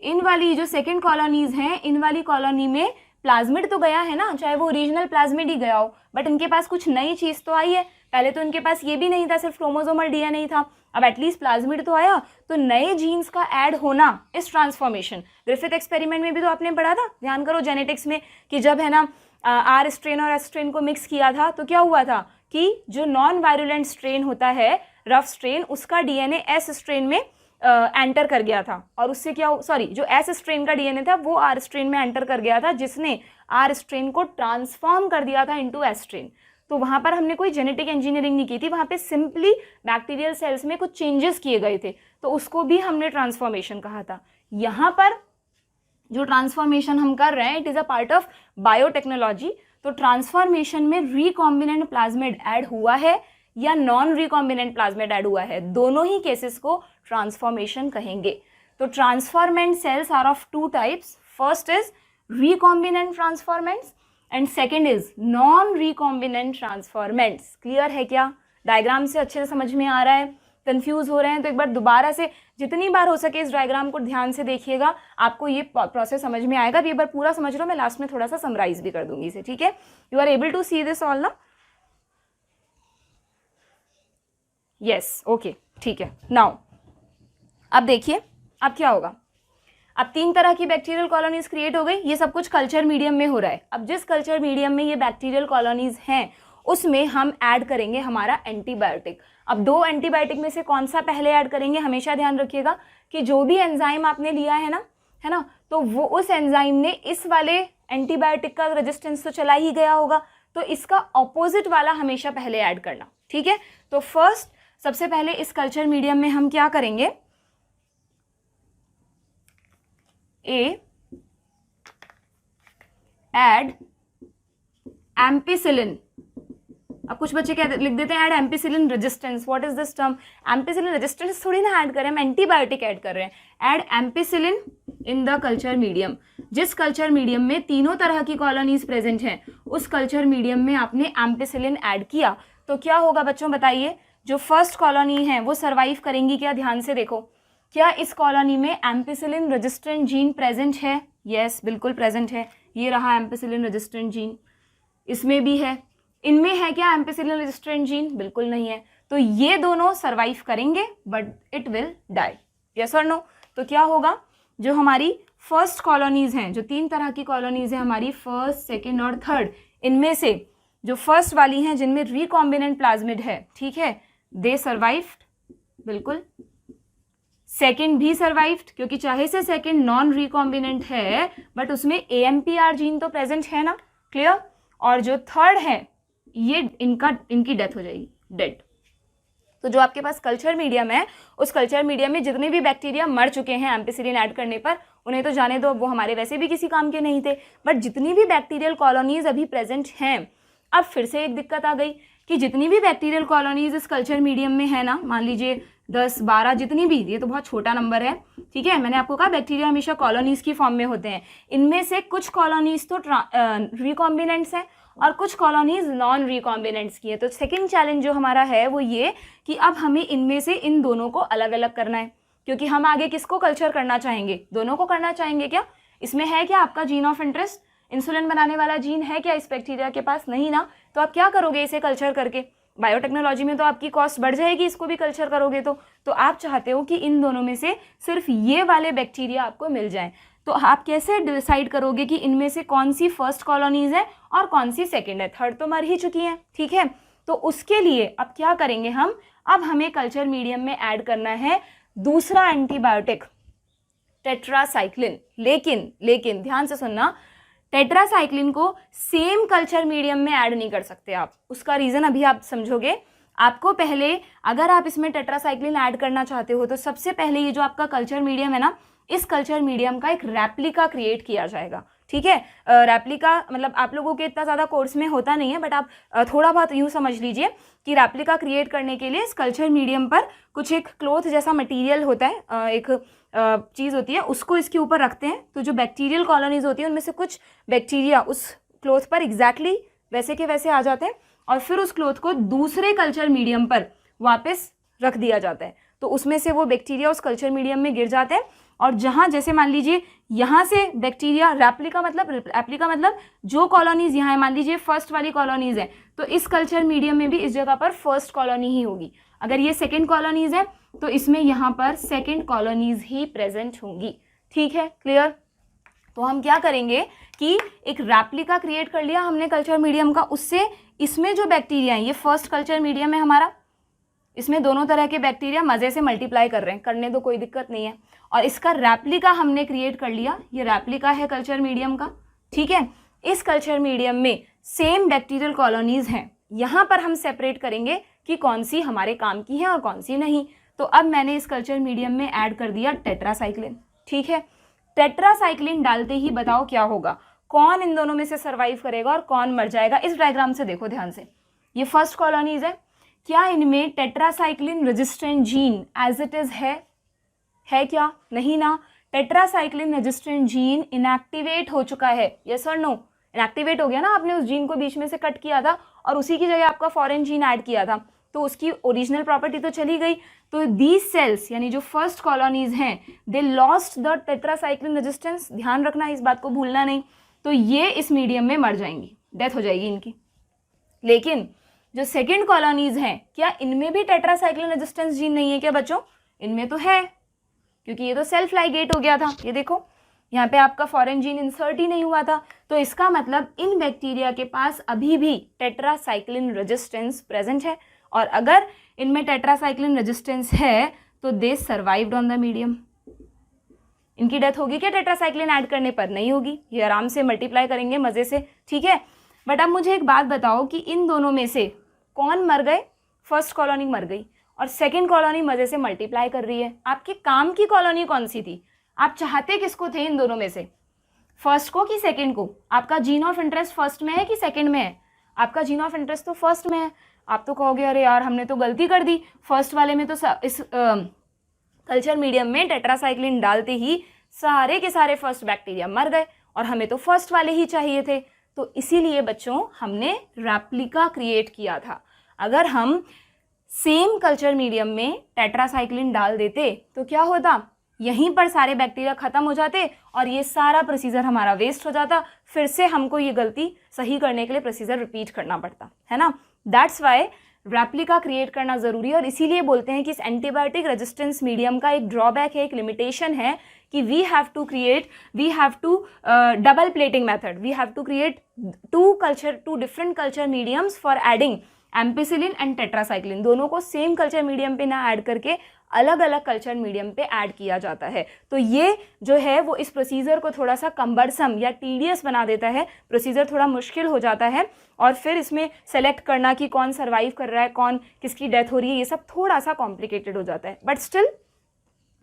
इन वाली जो सेकेंड कॉलोनीज हैं, इन वाली कॉलोनी में प्लाज्मिड तो गया है ना, चाहे वो ओरिजिनल प्लाज्मिड ही गया हो, बट इनके पास कुछ नई चीज तो आई है. पहले तो इनके पास ये भी नहीं था, सिर्फ क्रोमोसोमल डीएनए था. अब एटलीस्ट प्लाज्मिड तो आया, तो नए जीन्स का ऐड होना इस ट्रांसफॉर्मेशन. ग्रिफिथ एक्सपेरिमेंट में भी तो आपने पढ़ा था, ध्यान करो, जेनेटिक्स में, कि जब है ना आर स्ट्रेन और एस स्ट्रेन को मिक्स किया था तो क्या हुआ था कि जो नॉन वायरुलेंट स्ट्रेन होता है, रफ स्ट्रेन, उसका डीएनए एस स्ट्रेन में एंटर कर गया था, और उससे क्या, सॉरी, जो एस स्ट्रेन का डीएनए था वो आर स्ट्रेन में एंटर कर गया था, जिसने आर स्ट्रेन को ट्रांसफॉर्म कर दिया था इनटू एस स्ट्रेन. तो वहाँ पर हमने कोई जेनेटिक इंजीनियरिंग नहीं की थी, वहाँ पे सिंपली बैक्टीरियल सेल्स में कुछ चेंजेस किए गए थे, तो उसको भी हमने ट्रांसफॉर्मेशन कहा था. यहाँ पर जो ट्रांसफॉर्मेशन हम कर रहे हैं, it is a part of biotechnology. तो ट्रांसफॉर्मेशन में रिकॉम्बिनेंट प्लाज्मिड ऐड हुआ है या नॉन रिकॉम्बिनेंट प्लाज्मिड ऐड हुआ है, दोनों ही केसेस को ट्रांसफॉर्मेशन कहेंगे. तो transformant cells are of 2 types. First is recombinant transformants and second is non recombinant transformants. Clear है क्या, डायग्राम से अच्छे से समझ में आ रहा है, कंफ्यूज हो रहे हैं तो एक बार दोबारा से जितनी बार हो सके इस डायग्राम को ध्यान से देखिएगा, आपको ये प्रोसेस समझ में आएगा. भी एक बार पूरा समझ लो, मैं लास्ट में थोड़ा सा समराइज भी कर दूंगी इसे. ठीक है, you are able to see this all ना. यस, ओके, ठीक है। नाउ अब देखिए अब क्या होगा। अब 3 तरह की बैक्टीरियल कॉलोनीज क्रिएट हो गई। ये सब कुछ कल्चर मीडियम में हो रहा है। अब जिस कल्चर मीडियम में ये बैक्टीरियल कॉलोनीज हैं उसमें हम ऐड करेंगे हमारा एंटीबायोटिक। अब 2 एंटीबायोटिक में से कौन सा पहले ऐड करेंगे, हमेशा ध्यान रखिएगा कि जो भी एंजाइम आपने लिया है ना, तो वो उस एंजाइम ने इस वाले एंटीबायोटिक का रेजिस्टेंस तो चला ही गया होगा, तो इसका ऑपोजिट वाला हमेशा पहले ऐड करना, ठीक है। तो फर्स्ट सबसे पहले इस कल्चर मीडियम में हम क्या करेंगे, ऐड एम्पिसिलिन। अब कुछ बच्चे क्या लिख देते हैं, add ampicillin resistance. What is this term, ampicillin resistance थोड़ी ना ऐड कर रहे हैं, हम एंटीबायोटिक ऐड कर रहे हैं। Add ampicillin in the culture medium. जिस कल्चर मीडियम में तीनों तरह की कॉलोनीज प्रेजेंट हैं उस कल्चर मीडियम में आपने एम्पिसिलिन ऐड किया तो क्या होगा बच्चों बताइए, जो फर्स्ट कॉलोनी है वो सर्वाइव करेंगी क्या, ध्यान से देखो। क्या इस कॉलोनी में एम्पिसिलिन रेजिस्टेंट जीन प्रेजेंट है, यस बिल्कुल प्रेजेंट है। ये रहा एम्पिसिलिन रेजिस्टेंट जीन, इसमें भी है। इनमें है क्या एम्पिसिलिन रेजिस्टेंट जीन, बिल्कुल नहीं है। तो ये दोनों सर्वाइव करेंगे but it will die, yes और नो। तो क्या होगा, जो हमारी फर्स्ट कॉलोनीज हैं, जो 3 तरह की कॉलोनीज हैं हमारी, फर्स्ट, सेकेंड और थर्ड, इनमें से जो फर्स्ट वाली हैं जिनमें रिकॉम्बिनेंट प्लाज्मिड है, ठीक है, दे सर्वाइव्ड, बिल्कुल। सेकेंड भी सर्वाइव्ड क्योंकि चाहे से सेकेंड नॉन रिकॉम्बिनेंट है बट उसमें AMPR जीन तो प्रेजेंट है ना, क्लियर। और जो थर्ड है ये इनकी डेथ हो जाएगी, डेड। तो जो आपके पास कल्चर मीडियम है उस कल्चर मीडियम में जितने भी बैक्टीरिया मर चुके हैं एम्पिसिलिन ऐड करने पर, उन्हें तो जाने दो, वो हमारे वैसे भी किसी काम के नहीं थे। बट जितनी भी बैक्टीरियल कॉलोनीज अभी प्रेजेंट हैं, अब फिर से एक दिक्कत आ गई कि जितनी भी बैक्टीरियल कॉलोनीज इस कल्चर मीडियम में है ना, मान लीजिए 10, 12 जितनी भी, ये तो बहुत छोटा नंबर है, ठीक है। मैंने आपको कहा बैक्टीरिया हमेशा कॉलोनीज की फॉर्म में होते हैं। इनमें से कुछ कॉलोनीज तो रिकॉम्बिनेंट्स हैं और कुछ कॉलोनीज नॉन रिकॉम्बिनेंट्स की है। तो सेकंड चैलेंज जो हमारा है वो ये कि अब हमें इनमें से इन दोनों को अलग अलग करना है, क्योंकि हम आगे किसको कल्चर करना चाहेंगे, दोनों को करना चाहेंगे क्या। इसमें है क्या आपका जीन ऑफ इंटरेस्ट, इंसुलिन बनाने वाला जीन है क्या इस बैक्टीरिया के पास, नहीं ना। तो आप क्या करोगे इसे कल्चर करके, बायोटेक्नोलॉजी में तो आपकी कॉस्ट बढ़ जाएगी इसको भी कल्चर करोगे तो आप चाहते हो कि इन दोनों में से सिर्फ ये वाले बैक्टीरिया आपको मिल जाएं। तो आप कैसे डिसाइड करोगे कि इनमें से कौन सी फर्स्ट कॉलोनीज है और कौन सी सेकेंड है, थर्ड तो मर ही चुकी हैं, ठीक है। तो उसके लिए अब क्या करेंगे हम, अब हमें कल्चर मीडियम में ऐड करना है दूसरा एंटीबायोटिक, टेट्रासाइक्लिन। लेकिन ध्यान से सुनना, टेट्रासाइक्लिन को सेम कल्चर मीडियम में ऐड नहीं कर सकते आप। उसका रीज़न अभी आप समझोगे। आपको पहले, अगर आप इसमें टेट्रासाइक्लिन ऐड करना चाहते हो तो सबसे पहले ये जो आपका कल्चर मीडियम है ना, इस कल्चर मीडियम का एक रेप्लिका क्रिएट किया जाएगा, ठीक है। रेप्लिका मतलब आप लोगों के इतना ज़्यादा कोर्स में होता नहीं है, बट आप थोड़ा बहुत यूँ समझ लीजिए कि रेप्लिका क्रिएट करने के लिए इस कल्चर मीडियम पर कुछ एक क्लॉथ जैसा मटेरियल होता है, एक चीज़ होती है, उसको इसके ऊपर रखते हैं। तो जो बैक्टीरियल कॉलोनीज होती है उनमें से कुछ बैक्टीरिया उस क्लॉथ पर एग्जैक्टली वैसे के वैसे आ जाते हैं और फिर उस क्लॉथ को दूसरे कल्चर मीडियम पर वापस रख दिया जाता है। तो उसमें से वो बैक्टीरिया उस कल्चर मीडियम में गिर जाते हैं और जहाँ, जैसे मान लीजिए यहाँ से बैक्टीरिया, रेप्लिका मतलब जो कॉलोनीज यहाँ है, मान लीजिए फर्स्ट वाली कॉलोनीज है, तो इस कल्चर मीडियम में भी इस जगह पर फर्स्ट कॉलोनी ही होगी। अगर ये सेकेंड कॉलोनीज है तो इसमें यहाँ पर सेकेंड कॉलोनीज ही प्रेजेंट होंगी, ठीक है, क्लियर। तो हम क्या करेंगे कि एक रेप्लिका क्रिएट कर लिया हमने कल्चर मीडियम का, उससे इसमें जो बैक्टीरिया है, ये फर्स्ट कल्चर मीडियम है हमारा, इसमें दोनों तरह के बैक्टीरिया मज़े से मल्टीप्लाई कर रहे हैं, करने दो कोई दिक्कत नहीं है। और इसका रेप्लिका हमने क्रिएट कर लिया, ये रेप्लिका है कल्चर मीडियम का, ठीक है। इस कल्चर मीडियम में सेम बैक्टीरियल कॉलोनीज हैं, यहाँ पर हम सेपरेट करेंगे कि कौन सी हमारे काम की है और कौन सी नहीं। तो अब मैंने इस कल्चर मीडियम में ऐड कर दिया टेट्रासाइक्लिन, ठीक है। टेट्रासाइक्लिन डालते ही बताओ क्या होगा, कौन इन दोनों में से सर्वाइव करेगा और कौन मर जाएगा। इस डायग्राम से देखो ध्यान से, ये फर्स्ट कॉलोनीज है, क्या इनमें tetracycline resistant gene as it is है क्या, नहीं ना। टेट्रासाइक्लिन रेजिस्टेंट जीन इनएक्टिवेट हो चुका है, यस और नो। इनएक्टिवेट हो गया ना, आपने उस जीन को बीच में से कट किया था और उसी की जगह आपका फॉरेन जीन ऐड किया था, तो उसकी ओरिजिनल प्रॉपर्टी तो चली गई। तो दीज सेल्स यानी जो फर्स्ट कॉलोनीज हैं, they lost the tetracycline resistance, ध्यान रखना इस बात को भूलना नहीं। तो ये इस मीडियम में मर जाएंगी, डेथ हो जाएगी इनकी। लेकिन जो सेकेंड कॉलोनीज हैं, क्या इनमें भी टेट्रासाइक्लिन रेजिस्टेंस जीन नहीं है क्या बच्चों? इनमें तो है, क्योंकि ये तो सेल्फ लाइगेट हो गया था। ये देखो यहाँ पे आपका फॉरेन जीन इंसर्ट ही नहीं हुआ था, तो इसका मतलब इन बैक्टीरिया के पास अभी भी टेट्रासाइक्लिन रेजिस्टेंस प्रेजेंट है। और अगर इनमें टेट्रासाइक्लिन रेजिस्टेंस है तो दे सर्वाइव्ड ऑन द मीडियम। इनकी डेथ होगी क्या टेट्रासाइक्लिन ऐड करने पर? नहीं होगी, ये आराम से मल्टीप्लाई करेंगे मज़े से, ठीक है। बट अब मुझे एक बात बताओ कि इन दोनों में से कौन मर गए? फर्स्ट कॉलोनी मर गई और सेकेंड कॉलोनी मज़े से मल्टीप्लाई कर रही है। आपके काम की कॉलोनी कौन सी थी? आप चाहते किसको थे इन दोनों में से? फर्स्ट को कि सेकेंड को? आपका जीन ऑफ इंटरेस्ट फर्स्ट में है कि सेकेंड में है? आपका जीन ऑफ इंटरेस्ट तो फर्स्ट में है। आप तो कहोगे अरे यार हमने तो गलती कर दी, फर्स्ट वाले में तो इस कल्चर मीडियम में टेट्रासाइक्लिन डालते ही सारे के सारे फर्स्ट बैक्टीरिया मर गए और हमें तो फर्स्ट वाले ही चाहिए थे। तो इसीलिए बच्चों हमने रेप्लिका क्रिएट किया था। अगर हम सेम कल्चर मीडियम में टेट्रासाइक्लिन डाल देते तो क्या होता? यहीं पर सारे बैक्टीरिया खत्म हो जाते और ये सारा प्रोसीजर हमारा वेस्ट हो जाता। फिर से हमको ये गलती सही करने के लिए प्रोसीजर रिपीट करना पड़ता है ना। दैट्स वाई रेप्लिका क्रिएट करना ज़रूरी है। और इसीलिए बोलते हैं कि इस एंटीबायोटिक रेजिस्टेंस मीडियम का एक ड्रॉबैक है, एक लिमिटेशन है कि we have to double plating method, we have to create two different culture mediums for adding ampicillin and tetracycline. दोनों को सेम कल्चर मीडियम पे ना ऐड करके अलग अलग कल्चर मीडियम पे ऐड किया जाता है। तो ये जो है वो इस प्रोसीजर को थोड़ा सा कम्बरसम या टीडियस बना देता है, प्रोसीजर थोड़ा मुश्किल हो जाता है और फिर इसमें सेलेक्ट करना कि कौन सर्वाइव कर रहा है, कौन किसकी डेथ हो रही है, ये सब थोड़ा सा कॉम्प्लिकेटेड हो जाता है। But still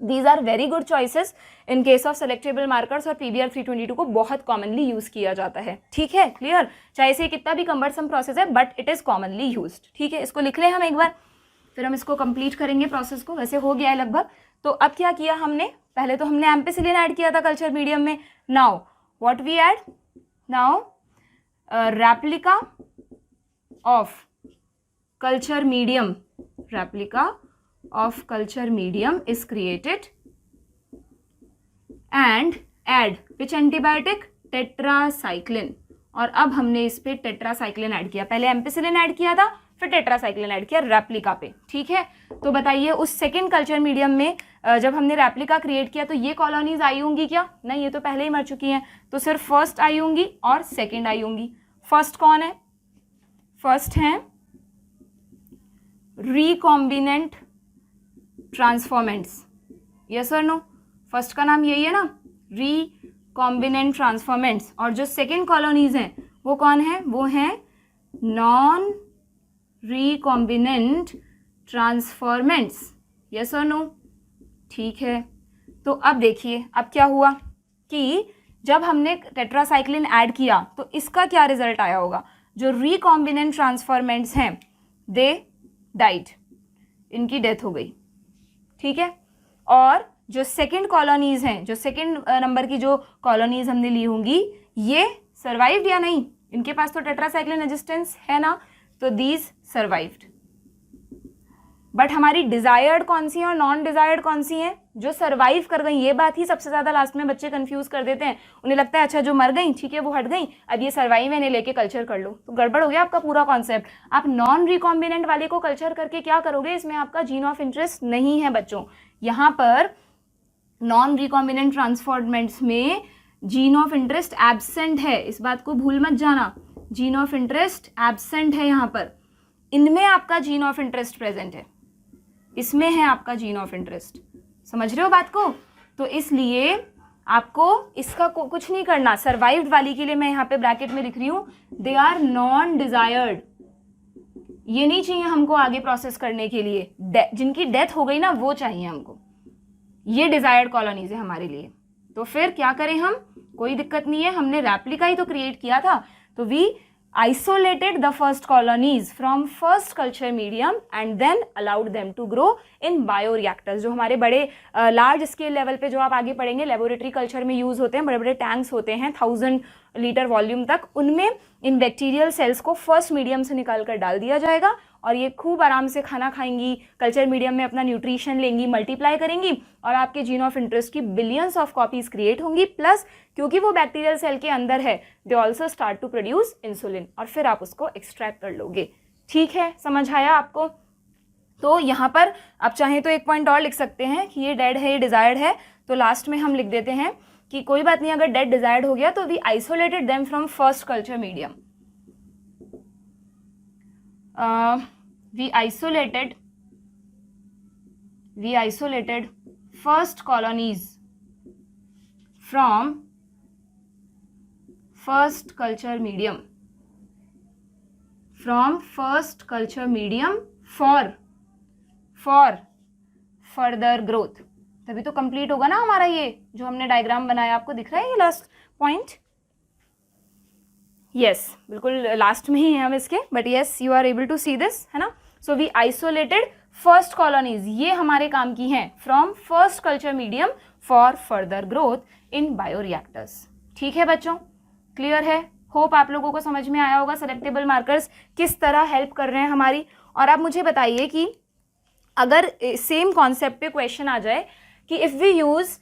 these are very good choices in case of selectable markers और PBR 322 को बहुत कॉमनली यूज़ किया जाता है। ठीक है, क्लियर? चाहे से कितना भी कम्बरसम प्रोसेस है but it is commonly used. ठीक है, इसको लिख लें हम एक बार, फिर हम इसको कंप्लीट करेंगे प्रोसेस को। वैसे हो गया है लगभग। तो अब क्या किया हमने? पहले तो हमने एम्पिसिलिन ऐड किया था कल्चर मीडियम में। Now what we add? Now replica of culture medium, replica of culture medium is created and add which antibiotic? tetracycline। और अब हमने इस पे टेट्रासाइक्लिन ऐड किया। पहले एम्पिसिलिन ऐड किया था, फिर टेट्रासाइक्लिन ऐड किया रेप्लिका पे। ठीक है, तो बताइए उस सेकेंड कल्चर मीडियम में जब हमने रेप्लिका क्रिएट किया तो ये कॉलोनीज आई होंगी क्या? नहीं, ये तो पहले ही मर चुकी हैं। तो सिर्फ फर्स्ट आई होंगी और सेकेंड आई होंगी। फर्स्ट कौन है? फर्स्ट है रिकॉम्बिनेंट ट्रांसफॉर्मेंट्स। यस और नो? फर्स्ट का नाम यही है ना, रिकॉम्बिनेंट ट्रांसफॉर्मेंट्स। और जो सेकेंड कॉलोनीज हैं वो कौन है? वो हैं नॉन रिकॉम्बिनेंट ट्रांसफॉर्मेंट्स। यस और नो? ठीक है, तो अब देखिए अब क्या हुआ कि जब हमने टेट्रासाइक्लिन ऐड किया तो इसका क्या रिजल्ट आया होगा? जो रिकॉम्बिनेंट ट्रांसफॉर्मेंट्स हैं दे डाइड, इनकी डेथ हो गई। ठीक है, और जो सेकंड कॉलोनीज हैं, जो सेकंड नंबर की जो कॉलोनीज हमने ली होंगी, ये सर्वाइव्ड या नहीं? इनके पास तो टेट्रासाइक्लिन रेजिस्टेंस है ना, तो दीज सर्वाइव्ड। बट हमारी डिजायर्ड कौन सी है और नॉन डिजायर्ड कौन सी है? जो सर्वाइव कर गई। ये बात ही सबसे ज्यादा लास्ट में बच्चे कंफ्यूज कर देते हैं। उन्हें लगता है अच्छा जो मर गई ठीक है वो हट गई, अब ये सर्वाइव है, इन्हें लेके कल्चर कर लो। तो गड़बड़ हो गया आपका पूरा कॉन्सेप्ट। आप नॉन रिकॉम्बिनेंट वाले को कल्चर करके क्या करोगे? इसमें आपका जीन ऑफ इंटरेस्ट नहीं है बच्चों। यहाँ पर नॉन रिकॉम्बिनेंट ट्रांसफॉर्मेंट्स में जीन ऑफ इंटरेस्ट एब्सेंट है, इस बात को भूल मत जाना। जीन ऑफ इंटरेस्ट एब्सेंट है यहाँ पर। इनमें आपका जीन ऑफ इंटरेस्ट प्रेजेंट है, इसमें है आपका जीन ऑफ इंटरेस्ट। समझ रहे हो बात को? तो इसलिए आपको इसका कुछ नहीं करना। सर्वाइव्ड वाली के लिए मैं यहाँ पे ब्रैकेट में लिख रही हूँ दे आर नॉन डिजायर्ड। ये नहीं चाहिए हमको आगे प्रोसेस करने के लिए। जिनकी डेथ हो गई ना वो चाहिए हमको। ये डिजायर्ड कॉलोनीज है हमारे लिए। तो फिर क्या करें हम? कोई दिक्कत नहीं है, हमने रेप्लिका ही तो क्रिएट किया था। तो we isolated the first colonies from first culture medium and then allowed them to grow in bioreactors। जो हमारे बड़े लार्ज स्केल लेवल पे जो आप आगे पढ़ेंगे लेबोरेटरी कल्चर में यूज होते हैं, बड़े बड़े टैंक्स होते हैं 1000 लीटर वॉल्यूम तक, उनमें इन बैक्टीरियल सेल्स को फर्स्ट मीडियम से निकाल कर डाल दिया जाएगा और ये खूब आराम से खाना खाएंगी, कल्चर मीडियम में अपना न्यूट्रिशन लेंगी, मल्टीप्लाई करेंगी और आपके जीन ऑफ इंटरेस्ट की बिलियंस ऑफ कॉपीज क्रिएट होंगी। प्लस क्योंकि वो बैक्टीरियल सेल के अंदर है, they also start to produce insulin और फिर आप उसको एक्सट्रैक्ट कर लोगे। ठीक है, समझ आया आपको? तो यहाँ पर आप चाहें तो एक पॉइंट और लिख सकते हैं कि ये डेड है, ये डिजायर्ड है, तो लास्ट में हम लिख देते हैं कि कोई बात नहीं, अगर डेड डिजायर्ड हो गया तो we isolated them from first culture medium, we isolated first colonies from first culture medium, for further growth. तभी तो कंप्लीट होगा ना हमारा ये जो हमने डायग्राम बनाया, आपको दिख रहा है ये लास्ट पॉइंट? यस, बिल्कुल लास्ट में ही है हम इसके, but yes you are able to see this, है ना? So we isolated first colonies, ये हमारे काम की हैं, from first culture medium for further growth in bioreactors. ठीक है बच्चों, क्लियर है? होप आप लोगों को समझ में आया होगा सेलेक्टेबल मार्कर्स किस तरह हेल्प कर रहे हैं हमारी। और आप मुझे बताइए कि अगर सेम कॉन्सेप्ट पे क्वेश्चन आ जाए कि if we use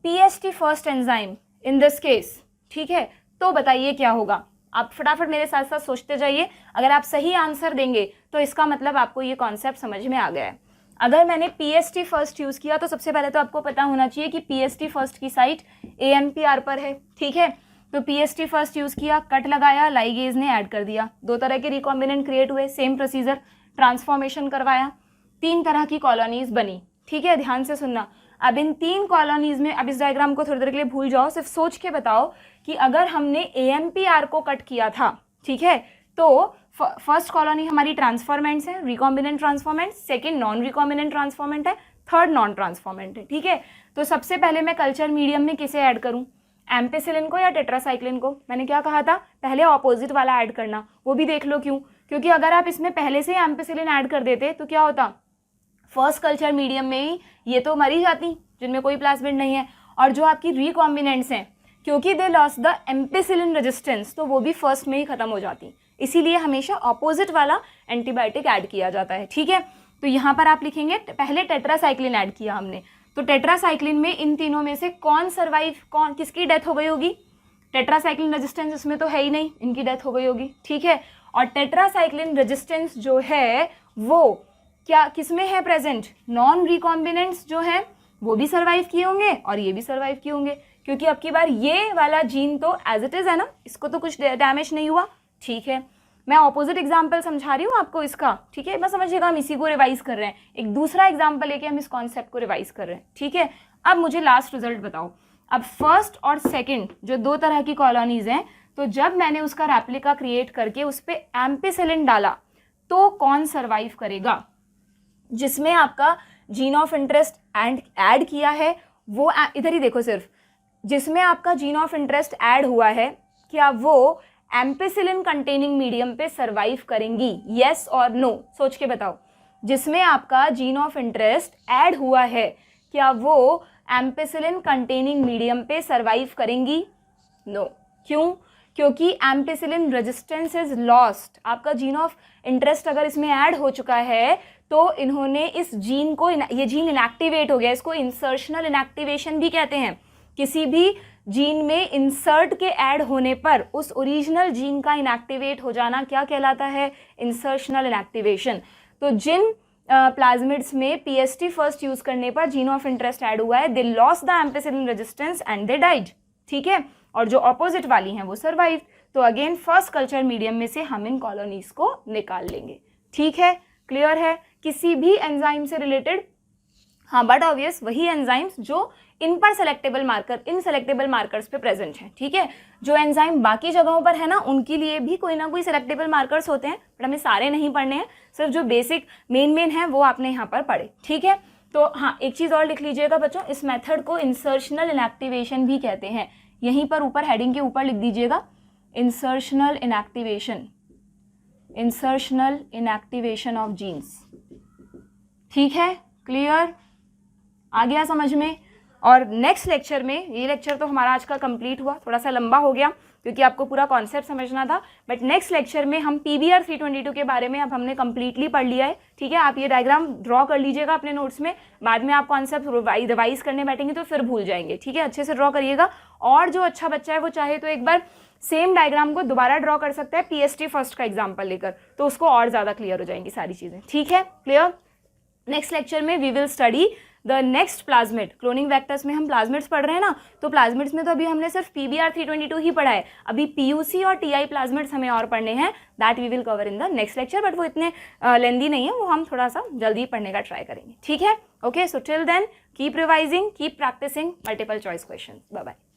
PST first enzyme in this case, ठीक है, तो बताइए क्या होगा? आप फटाफट मेरे साथ साथ सोचते जाइए। अगर आप सही आंसर देंगे तो इसका मतलब आपको ये कॉन्सेप्ट समझ में आ गया है। अगर मैंने PST फर्स्ट यूज़ किया तो सबसे पहले तो आपको पता होना चाहिए कि PST फर्स्ट की साइट AMPR पर है, ठीक है? तो PST फर्स्ट यूज़ किया, कट लगाया, लाइगेज ने ऐड कर दिया, 2 तरह के रिकॉम्बिनेंट क्रिएट हुए, सेम प्रोसीजर, ट्रांसफॉर्मेशन करवाया, 3 तरह की कॉलोनीज बनी, ठीक है? ध्यान से सुनना। अब इन 3 कॉलोनीज में, अब इस डायग्राम को थोड़ी देर के लिए भूल जाओ, सिर्फ सोच के बताओ कि अगर हमने AMPR को कट किया था, ठीक है, तो फर्स्ट कॉलोनी हमारी ट्रांसफॉर्मेंट्स है, recombinant transformant, second non recombinant transformant है, थर्ड नॉन ट्रांसफॉर्मेंट है, ठीक है? तो सबसे पहले मैं कल्चर मीडियम में किसे ऐड करूं, एम्पेसिलिन को या टेट्रासाइक्लिन को? मैंने क्या कहा था, पहले ऑपोजिट वाला ऐड करना। वो भी देख लो क्यों, क्योंकि अगर आप इसमें पहले से एम्पेसिलिन ऐड कर देते तो क्या होता, फर्स्ट कल्चर मीडियम में ही ये तो मरी जाती जिनमें कोई प्लाज्मिड नहीं है, और जो आपकी रिकॉम्बिनेंट्स हैं क्योंकि दे लॉस द एम्पेसिलिन रेजिस्टेंस, तो वो भी फर्स्ट में ही खत्म हो जाती। इसीलिए हमेशा ऑपोजिट वाला एंटीबायोटिक ऐड किया जाता है, ठीक है? तो यहाँ पर आप लिखेंगे पहले टेट्रासाइक्लिन ऐड किया हमने, तो टेट्रासाइक्लिन में इन तीनों में से कौन सर्वाइव, कौन किसकी डेथ हो गई होगी? टेट्रासाइक्लिन रेजिस्टेंस इसमें तो है ही नहीं, इनकी डेथ हो गई होगी, ठीक है? और टेट्रासाइक्लिन रेजिस्टेंस जो है वो क्या किसमें है प्रेजेंट? नॉन रिकॉम्बिनेंट्स जो है वो भी सर्वाइव किए होंगे और ये भी सर्वाइव किए होंगे, क्योंकि अब की बार ये वाला जीन तो एज इट इज है ना, इसको तो कुछ डैमेज नहीं हुआ, ठीक है? मैं ऑपोजिट एग्जाम्पल समझा रही हूँ आपको इसका, ठीक है? मैं समझिएगा, हम इसी को रिवाइज कर रहे हैं, एक दूसरा एग्जाम्पल लेके हम इस कॉन्सेप्ट को रिवाइज कर रहे हैं, ठीक है? अब मुझे लास्ट रिजल्ट बताओ। अब फर्स्ट और सेकंड जो 2 तरह की कॉलोनीज हैं, तो जब मैंने उसका रेप्लिका क्रिएट करके उस पर एम्पेसिलिन डाला तो कौन सर्वाइव करेगा? जिसमें आपका जीन ऑफ इंटरेस्ट ऐड किया है वो इधर ही देखो, सिर्फ जिसमें आपका जीन ऑफ इंटरेस्ट ऐड हुआ है, क्या वो एम्पेसिलिन कंटेनिंग मीडियम पे सर्वाइव करेंगी? यस और नो, सोच के बताओ। जिसमें आपका जीन ऑफ इंटरेस्ट ऐड हुआ है, क्या वो एम्पेसिलिन कंटेनिंग मीडियम पे सर्वाइव करेंगी? नो। क्यों? क्योंकि एम्पेसिलिन रेजिस्टेंस इज लॉस्ट। आपका जीन ऑफ इंटरेस्ट अगर इसमें ऐड हो चुका है तो इन्होंने इस जीन को, ये जीन इनएक्टिवेट हो गया, इसको इंसर्शनल इनएक्टिवेशन भी कहते हैं। किसी भी जीन में इंसर्ट के ऐड होने पर उस ओरिजिनल जीन का इनएक्टिवेट हो जाना क्या कहलाता है? Insertional inactivation. तो जिन प्लाज्मिड्स में PST फर्स्ट यूज करने पर जीन ऑफ इंटरेस्ट ऐड हुआ है, they loss the ampicillin resistance and they died, ठीक है? और जो ऑपोजिट वाली हैं वो सर्वाइव। तो अगेन फर्स्ट कल्चर मीडियम में से हम इन कॉलोनीज को निकाल लेंगे, ठीक है? क्लियर है? किसी भी एंजाइम से रिलेटेड, हाँ, बट ऑब्वियस वही एंजाइम्स जो इन पर सेलेक्टेबल मार्कर, इन सेलेक्टेबल मार्कर्स पे प्रेजेंट हैं, ठीक है? जो एंजाइम बाकी जगहों पर है ना, उनके लिए भी कोई ना कोई सेलेक्टेबल मार्कर्स होते हैं, बट हमें सारे नहीं पढ़ने हैं, सिर्फ जो बेसिक मेन हैं वो आपने यहाँ पर पढ़े, ठीक है? तो हाँ, एक चीज़ और लिख लीजिएगा बच्चों, इस मेथड को इंसर्शनल इनएक्टिवेशन भी कहते हैं। यहीं पर ऊपर हेडिंग के ऊपर लिख दीजिएगा insertional inactivation, insertional inactivation of genes, ठीक है? क्लियर? आ गया समझ में? और नेक्स्ट लेक्चर में, ये लेक्चर तो हमारा आज का कंप्लीट हुआ, थोड़ा सा लंबा हो गया क्योंकि आपको पूरा कॉन्सेप्ट समझना था, बट नेक्स्ट लेक्चर में हम PBR 322 के बारे में अब हमने कंप्लीटली पढ़ लिया है, ठीक है। आप ये डायग्राम ड्रॉ कर लीजिएगा अपने नोट्स में, बाद में आप कॉन्सेप्ट रिवाइज करने बैठेंगे तो फिर भूल जाएंगे, ठीक है। अच्छे से ड्रॉ करिएगा, और जो अच्छा बच्चा है वो चाहे तो एक बार सेम डायग्राम को दोबारा ड्रॉ कर सकता है PST फर्स्ट का एग्जाम्पल लेकर, तो उसको और ज़्यादा क्लियर हो जाएंगी सारी चीज़ें, ठीक है। क्लियर। नेक्स्ट लेक्चर में we will study the next plasmid. Cloning vectors में हम प्लाज्मिड्स पढ़ रहे हैं ना, तो प्लाज्मिड्स में तो अभी हमने सिर्फ PBR 322 ही पढ़ा है, अभी PUC और TI प्लाज्मिड्स हमें और पढ़ने हैं, that we will cover in the next lecture, but वो इतने लेंदी नहीं है, वो हम थोड़ा सा जल्दी पढ़ने का ट्राई करेंगे, ठीक है। Okay, so till then keep revising, keep practicing multiple choice question. Bye bye.